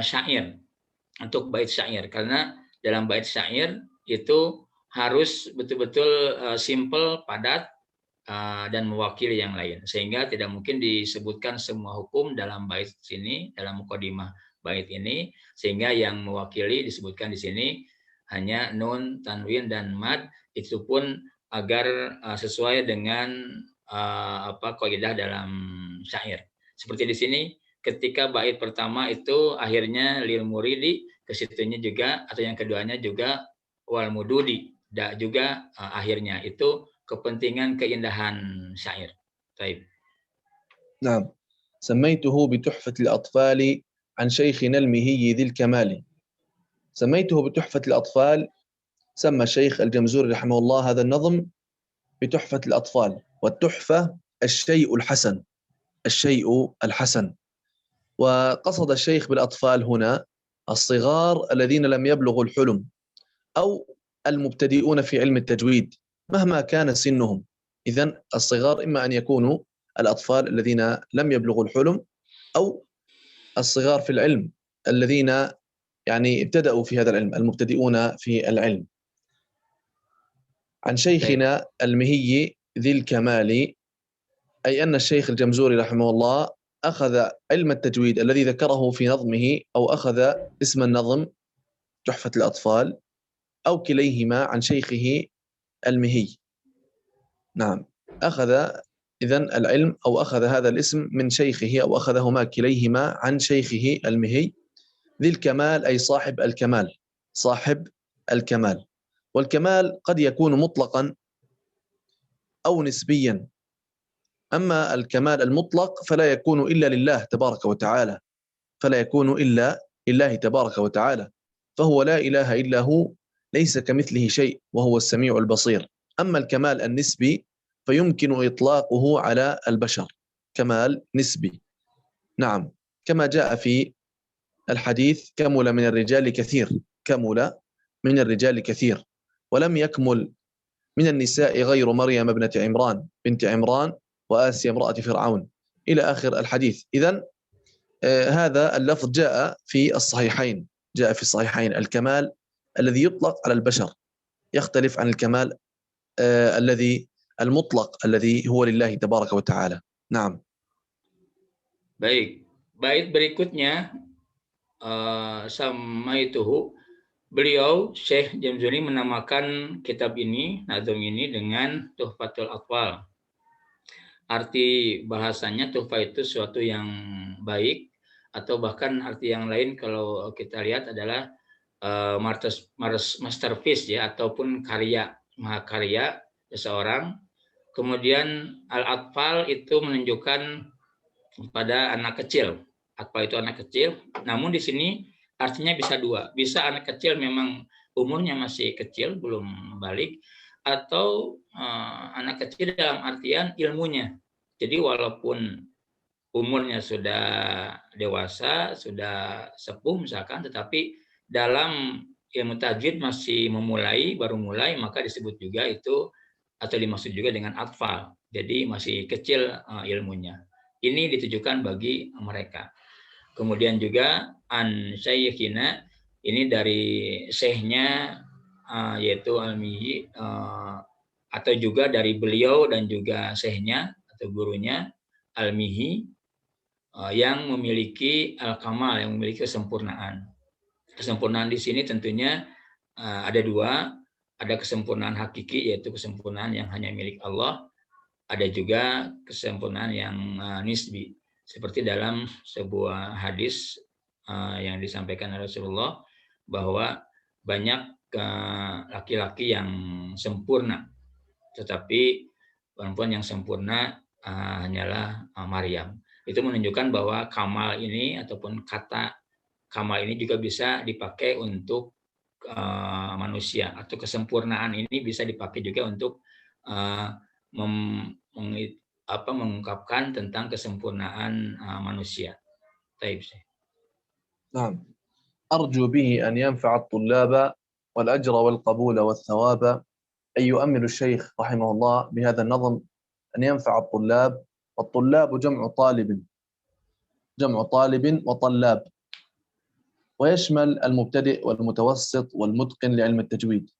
Speaker 1: syair, untuk bait syair, karena dalam bait syair itu harus betul-betul simple, padat, dan mewakili yang lain, sehingga tidak mungkin disebutkan semua hukum dalam bait sini, dalam mukadimah bait ini, sehingga yang mewakili disebutkan di sini hanya nun, tanwin, dan mad, itu pun agar sesuai dengan kaidah dalam syair. Seperti di sini, ketika bait pertama itu akhirnya lil muridi, ke situnya juga, atau yang keduanya juga wal mududi, juga akhirnya itu kepentingan keindahan syair. Baik.
Speaker 3: نعم. سميته بتحفة الأطفال عن شيخنا المهي ذي الكمال. سميته بتحفة الأطفال، سمى الشيخ الجمزوري رحمه الله هذا النظم بتحفة الأطفال، والتحفة الشيء الحسن، الشيء الحسن. وقصد الشيخ بالأطفال هنا الصغار الذين لم يبلغوا الحلم، أو المبتدئون في علم التجويد مهما كان سنهم. إذن الصغار إما أن يكونوا الأطفال الذين لم يبلغوا الحلم، أو الصغار في العلم الذين يعني ابتدأوا في هذا العلم، المبتدئون في العلم. عن شيخنا المهي ذي الكمال، أي أن الشيخ الجمزوري رحمه الله أخذ علم التجويد الذي ذكره في نظمه، أو أخذ اسم النظم تحفة الأطفال، أو كليهما عن شيخه المهي. نعم، أخذ إذن العلم، أو أخذ هذا الاسم من شيخه، أو أخذهما كليهما عن شيخه المهي ذي الكمال، أي صاحب الكمال، صاحب الكمال. والكمال قد يكون مطلقا أو نسبيا. أما الكمال المطلق فلا يكون إلا لله تبارك وتعالى، فلا يكون إلا لله تبارك وتعالى، فهو لا إله إلا هو، ليس كمثله شيء، وهو السميع البصير. أما الكمال النسبي فيمكن إطلاقه على البشر، كمال نسبي. نعم، كما جاء في الحديث: كمل من الرجال كثير، كمل من الرجال كثير، ولم يكمل من النساء غير مريم ابنة عمران بنت عمران وآسيا امرأة فرعون، إلى آخر الحديث. إذن هذا اللفظ جاء في الصحيحين، جاء في الصحيحين. الكمال الذي يطلق على البشر يختلف عن الكمال الذي المطلق الذي هو لله تبارك وتعالى. نعم.
Speaker 1: Baik, bait berikutnya samaituhu, beliau Syekh Jamzuri menamakan kitab ini, nazm ini, dengan Tuhfatul Atfal. Arti bahasanya tuhfa itu sesuatu yang baik, atau bahkan arti yang lain kalau kita lihat adalah masterpiece ya, ataupun karya, mahakarya seseorang. Kemudian al-atfal itu menunjukkan pada anak kecil. Atfal itu anak kecil. Namun di sini artinya bisa dua. Bisa anak kecil memang umurnya masih kecil, belum balik, atau anak kecil dalam artian ilmunya. Jadi walaupun umurnya sudah dewasa, sudah sepuh misalkan, tetapi dalam ilmu tajwid masih memulai, baru mulai, maka disebut juga itu, atau dimaksud juga dengan atfal. Jadi masih kecil ilmunya. Ini ditujukan bagi mereka. Kemudian juga an syayikhina, ini dari syekhnya yaitu Al-Mihi, atau juga dari beliau dan juga syekhnya atau gurunya Al-Mihi, yang memiliki al-kamal, yang memiliki kesempurnaan. Kesempurnaan di sini tentunya ada dua, ada kesempurnaan hakiki yaitu kesempurnaan yang hanya milik Allah, ada juga kesempurnaan yang nisbi, seperti dalam sebuah hadis yang disampaikan oleh Rasulullah bahwa banyak laki-laki yang sempurna, tetapi perempuan yang sempurna hanyalah Maryam. Itu menunjukkan bahwa kamal ini ataupun kata kamal ini juga bisa dipakai untuk manusia, atau kesempurnaan ini bisa dipakai juga untuk mengungkapkan tentang kesempurnaan manusia. Taib.
Speaker 3: نعم. أرجو به أن ينفع الطلاب والأجر والقبول والثواب. أن يؤمل الشيخ رحمه الله بهذا النظم أن ينفع الطلاب، والطلاب جمع طالب وطلاب، ويشمل المبتدئ والمتوسط والمتقن لعلم التجويد،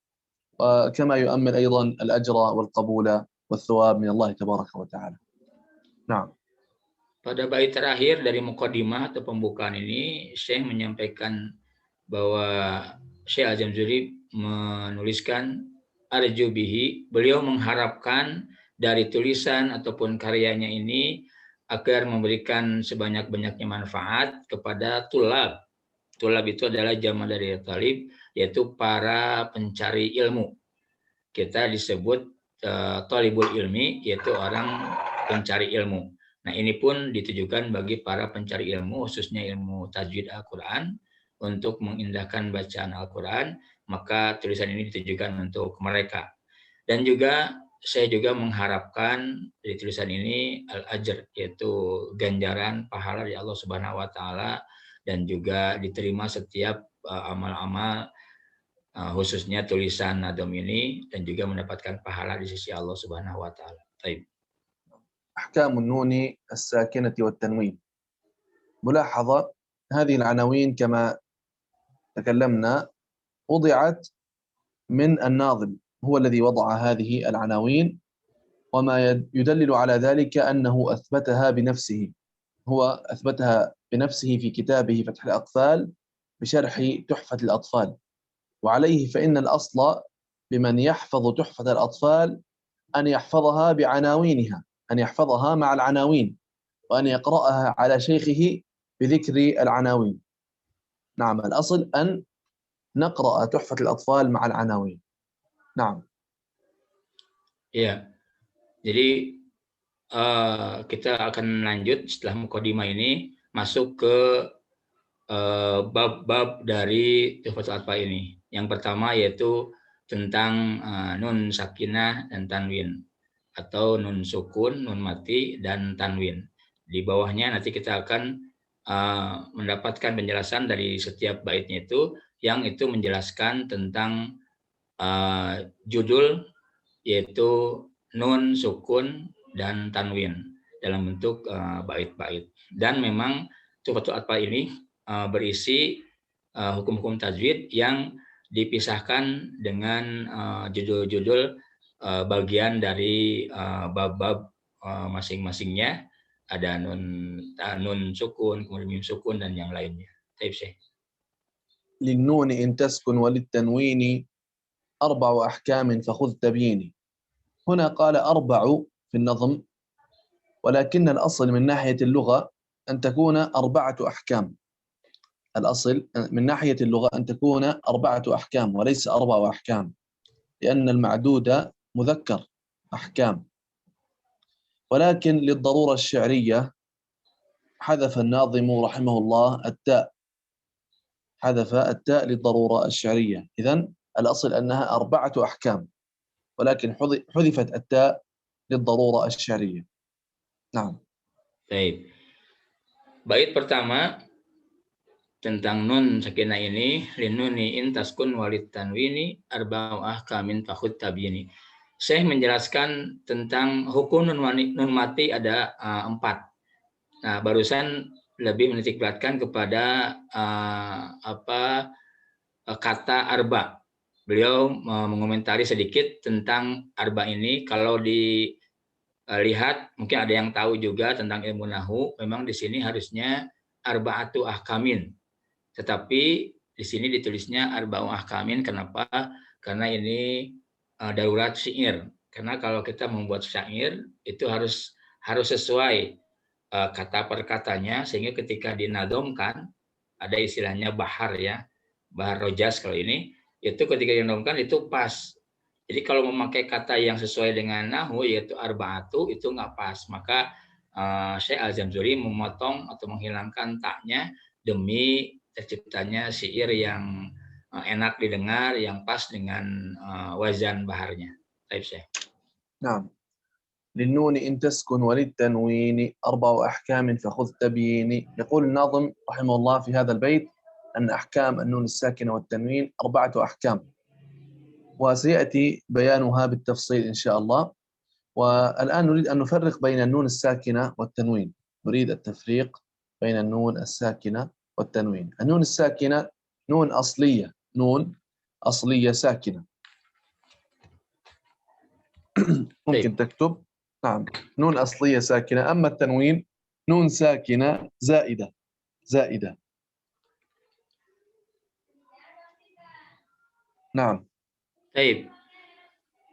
Speaker 3: وكما يؤمل أيضا الأجر والقبول والثواب من الله تبارك وتعالى. نعم.
Speaker 1: Pada bait terakhir dari mukadimah atau pembukaan ini, Syekh menyampaikan bahwa Syekh Al-Jamzuri menuliskan arju bihi, beliau mengharapkan dari tulisan ataupun karyanya ini agar memberikan sebanyak-banyaknya manfaat kepada tulab. Tulab itu adalah jama' dari talib, yaitu para pencari ilmu. Kita disebut talibul ilmi, yaitu orang pencari ilmu. Nah, ini pun ditujukan bagi para pencari ilmu, khususnya ilmu tajwid Al-Quran, untuk mengindahkan bacaan Al-Quran, maka tulisan ini ditujukan untuk mereka. Dan juga saya juga mengharapkan dari tulisan ini al-ajr, yaitu ganjaran pahala dari Allah Subhanahu wa taala, dan juga diterima setiap amal-amal, khususnya tulisan nadom ini, dan juga mendapatkan pahala di sisi Allah Subhanahu wa taala. Baik.
Speaker 3: أحكام النون الساكنة والتنوين. ملاحظة: هذه العناوين كما تكلمنا وضعت من الناظم، هو الذي وضع هذه العناوين، وما يدلل على ذلك أنه أثبتها بنفسه. هو أثبتها بنفسه في كتابه فتح الأقفال بشرح تحفة الأطفال، وعليه فإن الأصل لمن يحفظ تحفة الأطفال أن يحفظها بعناوينها، أن يحفظها مع العناوين، وأن يقرأها على شيخه بذكر العناوين. نعم، الأصل أن نقرأ تحفة الأطفال مع العناوين. نعم.
Speaker 1: Ya, jadi kita akan lanjut setelah mukadimah ini masuk ke bab-bab dari Tuhfatul Atfal ini. Yang pertama yaitu tentang nun sakinah dan tanwin, atau nun sukun, nun mati, dan tanwin. Di bawahnya nanti kita akan mendapatkan penjelasan dari setiap baitnya itu, yang itu menjelaskan tentang judul, yaitu nun, sukun, dan tanwin dalam bentuk bait-bait. Dan memang Tuhfatul Atfal ini berisi hukum-hukum tajwid yang dipisahkan dengan judul-judul bagian dari bab-bab masing-masingnya. Ada nun sukun, kemudian mim sukun, dan yang lainnya. Taib Syekh.
Speaker 3: للنون إن تسكن وللتنوين أربع أحكام فخذ تبييني. هنا قال أربع في النظم، ولكن الأصل من ناحية اللغة أن تكون أربعة أحكام. الأصل من ناحية اللغة أن تكون أربعة أحكام وليس أربع أحكام، لأن المعدود مذكر أحكام. ولكن للضرورة الشعرية حذف الناظم رحمه الله التاء، حذف التاء للضرورة الشعرية. إذن الأصل أنها أربعة أحكام، ولكن حذفت التاء للضرورة الشعرية. نعم.
Speaker 1: Baik. Bait pertama tentang nun sakinah ini, linuni in taskun walid tanwini arba'u ahkamin fakhud tabyini. Saya menjelaskan tentang hukum nun mati ada 4. Nah, barusan lebih menitik beratkan kepada kata arba. Beliau mengomentari sedikit tentang arba ini. Kalau dilihat, mungkin ada yang tahu juga tentang ilmu nahu, memang di sini harusnya arba'atu ahkamin. Tetapi di sini ditulisnya arba'u ahkamin. Kenapa? Karena ini darurat syair. Karena kalau kita membuat syair itu harus sesuai kata per katanya, sehingga ketika dinadomkan ada istilahnya bahar ya, bahar rojas kalau ini, itu ketika dinadomkan itu pas. Jadi kalau memakai kata yang sesuai dengan nahu yaitu arba'atu itu nggak pas, maka Syekh Al-Jamzuri memotong atau menghilangkan taknya demi terciptanya syair yang enak didengar, yang pas dengan wazan baharnya. Baik, Syekh.
Speaker 3: نعم. للنون إن تسكن وللتنوين أربع أحكام فخذ تبيين. يقول الناظم رحمه الله في هذا البيت أن أحكام النون الساكنة والتنوين 4 أحكام، وسيأتي بيانها بالتفصيل إن شاء الله. والآن نريد أن نفرق بين النون الساكنة والتنوين. نريد التفريق بين النون الساكنة والتنوين. النون الساكنة نون أصلية، نون أصلية ساكنة. ممكن تكتب نعم نون أصلية ساكنة. أما التنوين نون ساكنة زائدة. نعم.
Speaker 1: Baik.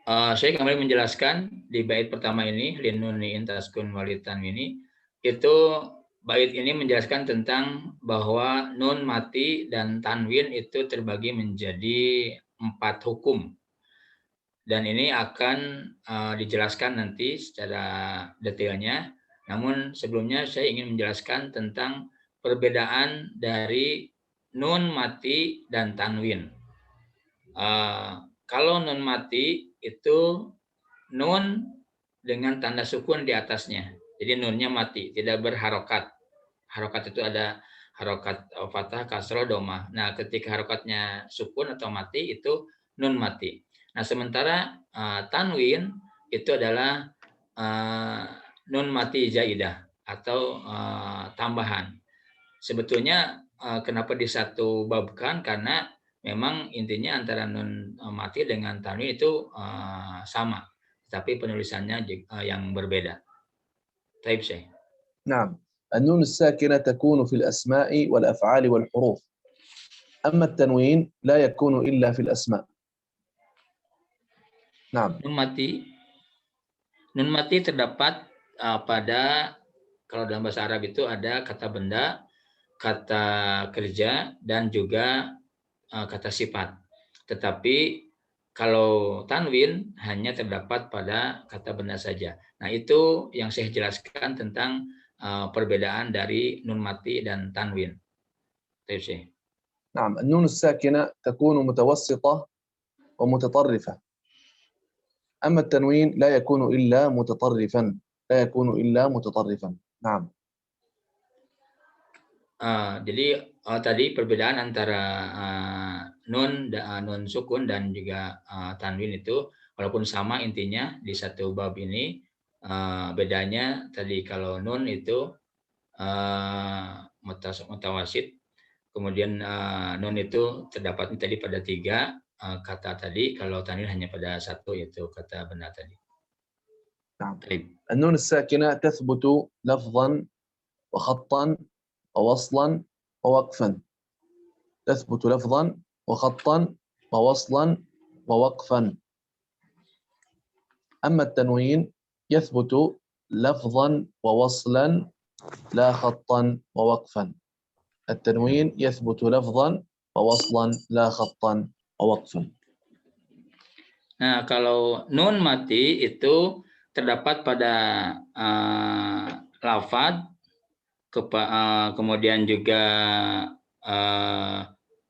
Speaker 1: Saya kembali menjelaskan di bait pertama ini, linuni intaskun walitan ini, itu bait ini menjelaskan tentang bahwa nun mati dan tanwin itu terbagi menjadi 4 hukum. Dan ini akan dijelaskan nanti secara detailnya. Namun sebelumnya saya ingin menjelaskan tentang perbedaan dari nun mati dan tanwin. Kalau nun mati itu nun dengan tanda sukun di atasnya. Jadi nunnya mati, tidak berharokat. Harokat itu ada harokat fathah, kasroh, domah. Nah, ketika harokatnya sukun atau mati itu nun mati. Nah, sementara tanwin itu adalah nun mati zaidah atau tambahan. Sebetulnya kenapa disatu babkan, karena memang intinya antara nun mati dengan tanwin itu sama, tapi penulisannya yang berbeda. Taib, Syekh.
Speaker 3: نعم. النون الساكنة تكون في الأسماء والأفعال والحروف، أما التنوين لا يكون إلا في الأسماء. نعم.
Speaker 1: Nun mati terdapat pada, kalau dalam bahasa Arab itu ada kata benda, kata kerja, dan juga kata sifat. Tetapi kalau tanwin hanya terdapat pada kata benda saja. Nah, itu yang saya jelaskan tentang perbedaan dari nun mati dan tanwin.
Speaker 3: نعم. النون الساكنة تكون متوسطة ومتطرفة، أما التنوين لا يكون إلا متطرفا. نعم.
Speaker 1: Jadi tadi perbedaan antara nun sukun dan juga tanwin itu walaupun sama intinya di satu bab ini, bedanya tadi kalau nun itu mutawasid, kemudian nun itu terdapat tadi pada 3 kata tadi, kalau tanwin hanya pada 1 yaitu kata benda tadi.
Speaker 3: نعم. النون الساكنة تثبت لفظا وخطا ووصلا ووقفا. تثبت لفظا وخطا ووصلا ووقفا. أما التنوين يثبت لفظا ووصلا لا خطا ووقفا. التنوين يثبت لفظا ووصلا لا خطا ووقفا.
Speaker 1: Nah, kalau nun mati itu terdapat pada lafadz, kemudian juga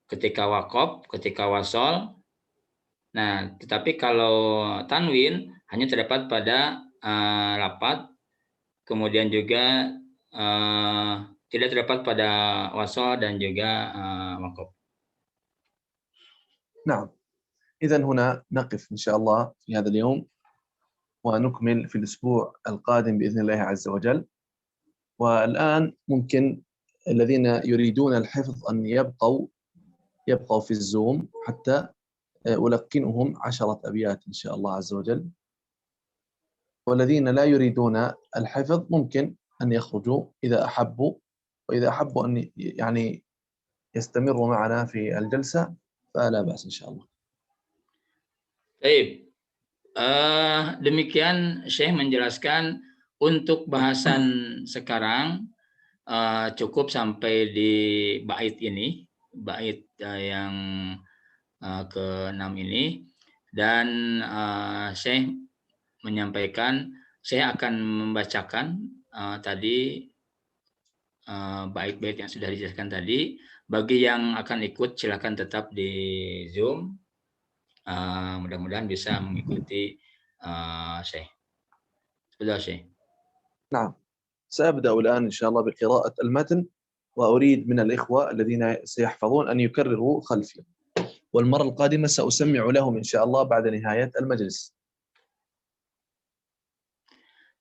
Speaker 1: ketika wakof, ketika wasol. Nah, tetapi kalau tanwin hanya terdapat pada lafadz, kemudian juga tidak terdapat pada wasol dan juga wakof.
Speaker 3: نعم. إذن هنا نقف إن شاء الله في هذا اليوم، ونكمل في الأسبوع القادم بإذن الله عز وجل. والآن ممكن الذين يريدون الحفظ أن يبقوا في الزوم حتى ألقنهم 10 أبيات إن شاء الله عز وجل. والذين لا يريدون الحفظ ممكن أن يخرجوا إذا أحبوا، وإذا أحبوا أن يعني يستمروا معنا في الجلسة فلا بأس إن شاء الله.
Speaker 1: Baik. Demikian Syekh menjelaskan untuk bahasan sekarang cukup sampai di bait ini, bait yang ke-6 ini, dan Syekh menyampaikan, saya akan membacakan tadi bait-bait yang sudah dijelaskan tadi. Bagi yang akan ikut silakan tetap di Zoom. Mudah-mudahan bisa mengikuti Syekh. Sudah Syekh.
Speaker 3: نعم، سأبدأ الآن إن شاء الله بقراءة المتن، وأريد من الإخوة الذين سيحفظون أن يكرروا خلفي، والمرة القادمة سأسمع لهم إن شاء الله بعد نهاية المجلس.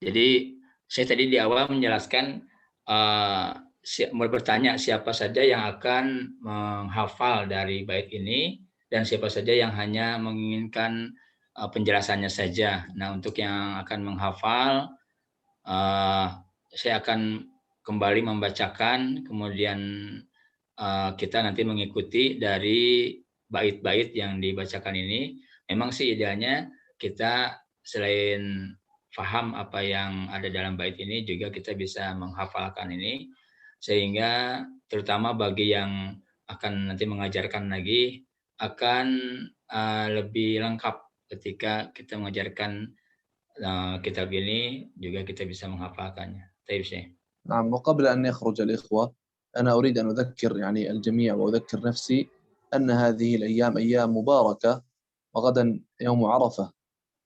Speaker 1: Jadi saya tadi di awal menjelaskan bertanya siapa saja yang akan menghafal dari bait ini dan siapa saja yang hanya menginginkan penjelasannya saja. Nah, untuk yang akan menghafal, saya akan kembali membacakan, kemudian kita nanti mengikuti dari bait-bait yang dibacakan ini. Memang sih idealnya kita selain paham apa yang ada dalam bait ini, juga kita bisa menghafalkan ini, sehingga terutama bagi yang akan nanti mengajarkan lagi akan lebih lengkap ketika kita mengajarkan kitab ini, juga kita bisa menghafalkannya. Baik, Syekh.
Speaker 3: نعم، وقبل أن يخرج الإخوة أنا أريد أن أذكر يعني الجميع وأذكر نفسي أن هذه الأيام أيام مباركة، وغدا يوم عرفة،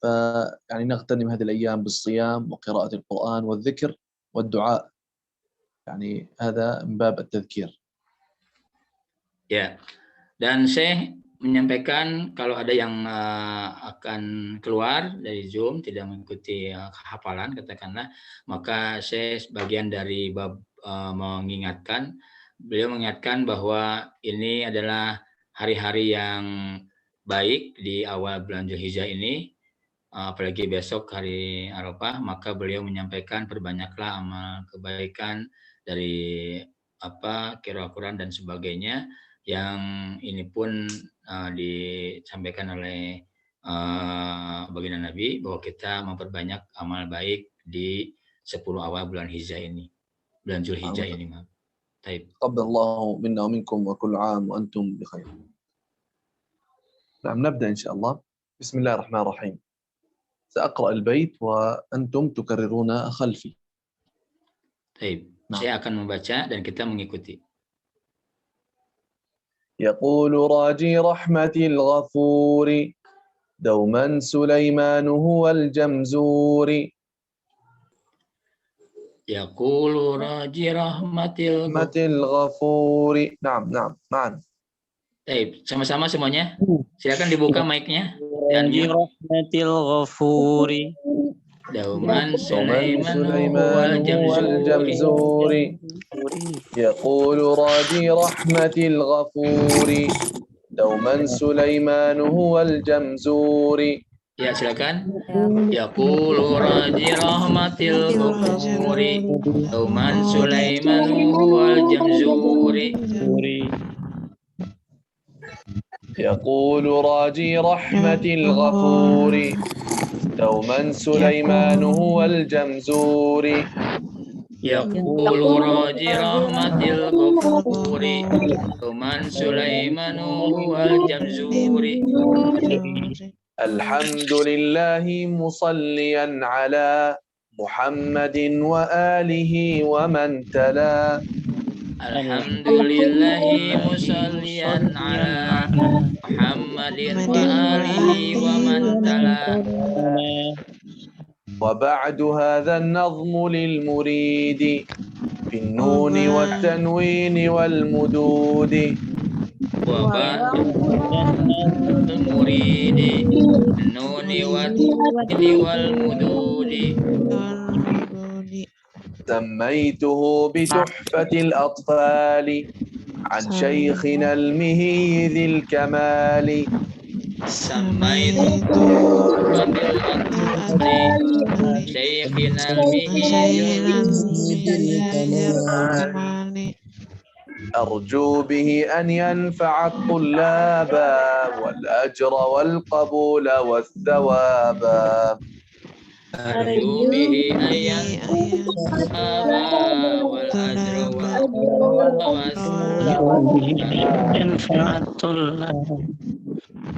Speaker 3: فيعني نغتنم هذه الأيام بالصيام وقراءة القرآن والذكر والدعاء، يعني هذا من باب التذكير.
Speaker 1: Ya, dan saya menyampaikan kalau ada yang akan keluar dari Zoom tidak mengikuti hafalan katakanlah, maka saya sebagian dari bab mengingatkan, beliau mengingatkan bahwa ini adalah hari-hari yang baik di awal bulan Zulhijjah ini, apalagi besok hari Arafah, maka beliau menyampaikan perbanyaklah amal kebaikan dari qiraat Quran dan sebagainya, yang ini pun disampaikan oleh baginda Nabi bahwa kita memperbanyak amal baik di 10 awal bulan Hijjah ini, bulan Zulhijjah ini. Baik.
Speaker 3: تقبل الله منا ومنكم وكل عام وأنتم بخير. نعم، نبدأ إن شاء الله. بسم الله الرحمن الرحيم. سأقرأ البيت وأنتم تكررون خلفي.
Speaker 1: Baik. Saya akan membaca dan kita mengikuti.
Speaker 3: يقول راجي رحمة الغفور دوما سليمان هو الجمزور.
Speaker 1: يقول راجي رحمة
Speaker 3: الغفور. نعم معا.
Speaker 1: Baik, sama-sama semuanya. Silakan dibuka mic-nya.
Speaker 4: راجي رحمة الغفور
Speaker 1: دوما سليمان
Speaker 3: هو الجمزور. يقول راجي رحمة الغفور دوما سليمان هو الجمزور.
Speaker 1: Ya, silakan. Yaqulu raji rahmatil ghafuri dauman Sulaiman huwal jamzuri.
Speaker 3: يقول راجي رحمة الغفور دوما سليمان هو الجمزور.
Speaker 1: يقول راجي رحمة الغفور دوما سليمان هو الجمزور.
Speaker 3: الحمد لله مصليا على محمد وآله ومن تلا.
Speaker 1: الحمد لله مصليا على محمد وآله ومن تلا.
Speaker 3: وبعد هذا النظم للمريد في النون والتنوين والمدود.
Speaker 1: وبعد المريد النون والتنوين والمدود.
Speaker 3: سميته بتحفة الأطفال عن شيخنا المهي ذي الكمال
Speaker 1: سميت شيخنا المهي
Speaker 3: أرجو به أن ينفع الطلاب والأجر والقبول والثواب
Speaker 1: أرجو به أن ينفع والأجر
Speaker 4: ينفع الطلاب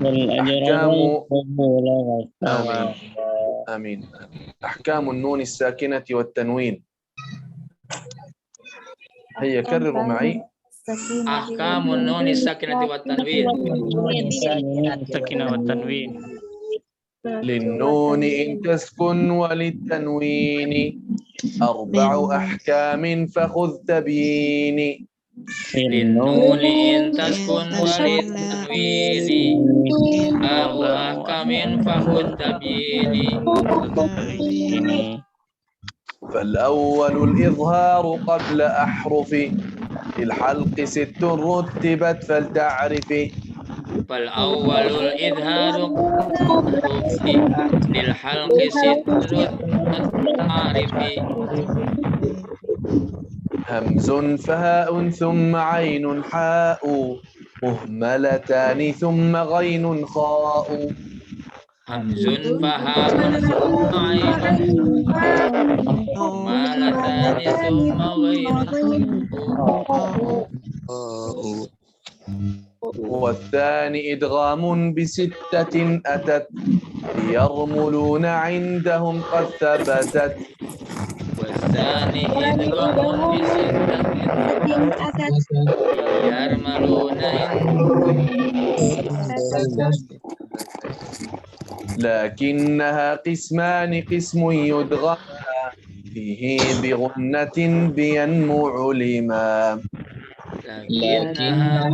Speaker 4: والأجر
Speaker 3: أحكام
Speaker 4: والقبول
Speaker 3: آمين
Speaker 4: والثواب.
Speaker 3: آمين. أحكام النون الساكنة والتنوين. هيا كرروا معي.
Speaker 1: أحكام النون الساكنة والتنوين.
Speaker 4: السكينة والتنوين.
Speaker 3: للنون إن تسكن وللتنوين 4 أحكام فخذ تبيين.
Speaker 1: للنون إن تسكن وللتنوين 4 أحكام فخذ تبيين.
Speaker 3: فالأول الإظهار قبل أحرف للحلق 6 رتبت فلتعرف.
Speaker 1: فالأول الإظهار للحلق 6 تعرف.
Speaker 3: همز فهاء ثم عين حاء مهملتان ثم غين خاء.
Speaker 1: همز فهاء ثم عين مهملتان ثم غين خاء.
Speaker 3: والثاني إدغام ب6 أتت ليرملون عندهم قد ثبتت.
Speaker 1: والثاني إدغام ب6 يرملون
Speaker 3: لكنها قسمان قسم يدغم فيه بغنة بينمو علما.
Speaker 1: لكنها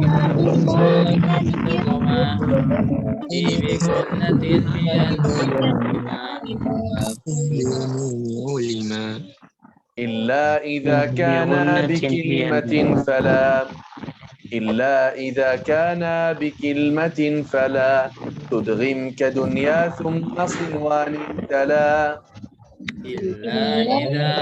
Speaker 3: إلا إذا كان بكلمة فلا. إلا إذا كان بكلمة فلا تدغم كدنيا ثم صنوان تلا.
Speaker 1: إلا إذا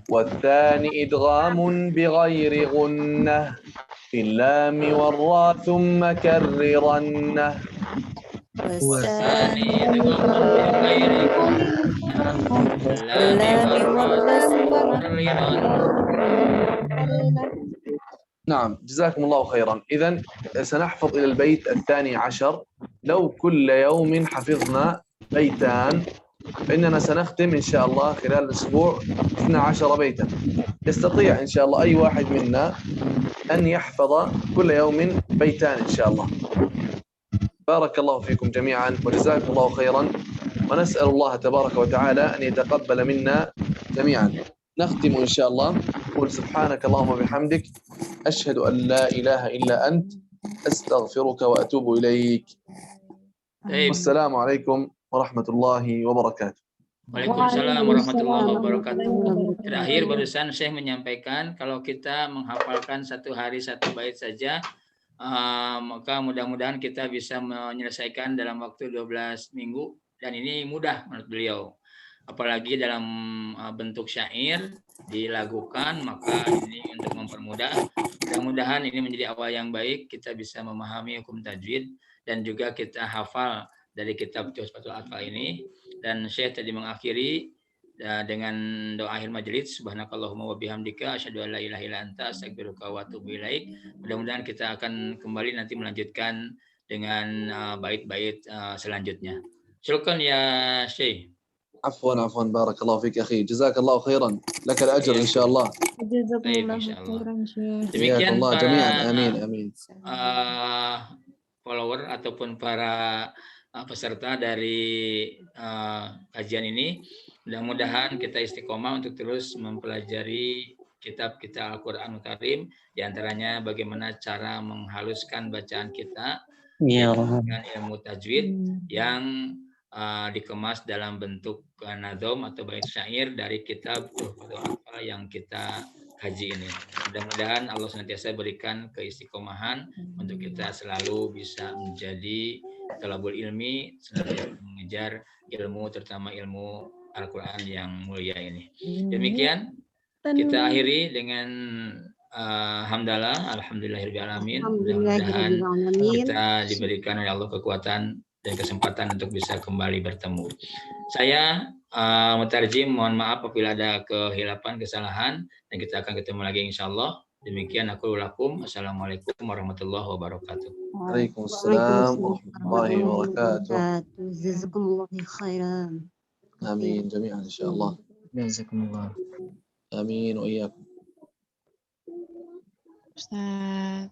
Speaker 3: والثاني إدغام بغير غنة في اللام والراء ثم كررنه.
Speaker 1: والثاني إدغام بغير
Speaker 3: نعم جزاكم الله خيرا. إذن سنحفظ إلى البيت 12. لو كل يوم حفظنا بيتان فإننا سنختم إن شاء الله خلال الأسبوع 12 بيتا. يستطيع إن شاء الله أي واحد منا أن يحفظ كل يوم بيتان إن شاء الله. بارك الله فيكم جميعا وجزاكم الله خيرا، ونسأل الله تبارك وتعالى أن يتقبل منا جميعا. نختم إن شاء الله. قل سبحانك اللهم وبحمدك أشهد أن لا إله إلا أنت أستغفرك وأتوب إليك. والسلام عليكم ورحمة الله وبركاته.
Speaker 1: Waalaikumsalam warahmatullahi wabarakatuh. Terakhir barusan Syekh menyampaikan kalau kita menghafalkan satu hari satu bait saja, maka mudah-mudahan kita bisa menyelesaikan dalam waktu 12 minggu, dan ini mudah menurut beliau. Apalagi dalam bentuk syair dilakukan, maka ini untuk mempermudah. Mudah-mudahan ini menjadi awal yang baik, kita bisa memahami hukum tajwid dan juga kita hafal dari kitab Tuhfatul Atfal ini. Dan Syekh tadi mengakhiri dengan doa akhir majelis, subhanakallahumma wa bihamdika asyhadu an la ilaha illa anta astaghfiruka wa atubu ilaik. Mudah-mudahan kita akan kembali nanti melanjutkan dengan bait-bait selanjutnya. Silakan ya Syekh.
Speaker 3: عفوا بارك الله فيك أخي، جزاك الله خيرا، لك الأجر إن شاء الله.
Speaker 1: Baik, insyaallah.
Speaker 3: حياكم
Speaker 1: Demikian
Speaker 3: الله
Speaker 1: para
Speaker 3: جميعا. آمين آمين.
Speaker 1: follower ataupun para peserta dari kajian ini, mudah-mudahan kita istiqomah untuk terus mempelajari kitab-kitab Al-Qur'anul Karim, diantaranya bagaimana cara menghaluskan bacaan kita dengan ilmu tajwid yang dikemas dalam bentuk nazom atau bait syair dari kitab Tuhfatul Atfal yang kita kaji ini. Mudah-mudahan Allah senantiasa berikan keistiqomahan untuk kita selalu bisa menjadi thalabul ilmi, senantiasa mengejar ilmu, terutama ilmu Al-Quran yang mulia ini. Demikian kita akhiri dengan hamdalah, alhamdulillahirrahmanirrahim. Mudah-mudahan kita diberikan oleh Allah kekuatan dan kesempatan untuk bisa kembali bertemu. Saya Mutarjim, mohon maaf apabila ada kehilapan, kesalahan, dan kita akan ketemu lagi insyaallah. Demikian aku lakum. Assalamualaikum warahmatullahi wabarakatuh.
Speaker 3: Waalaikumsalam warahmatullahi wabarakatuh.
Speaker 5: Jazakumullahu khairan.
Speaker 3: Amin jami'an insyaallah.
Speaker 4: Jazakumullah.
Speaker 3: Amin wa iyyakum.
Speaker 6: Ustaz.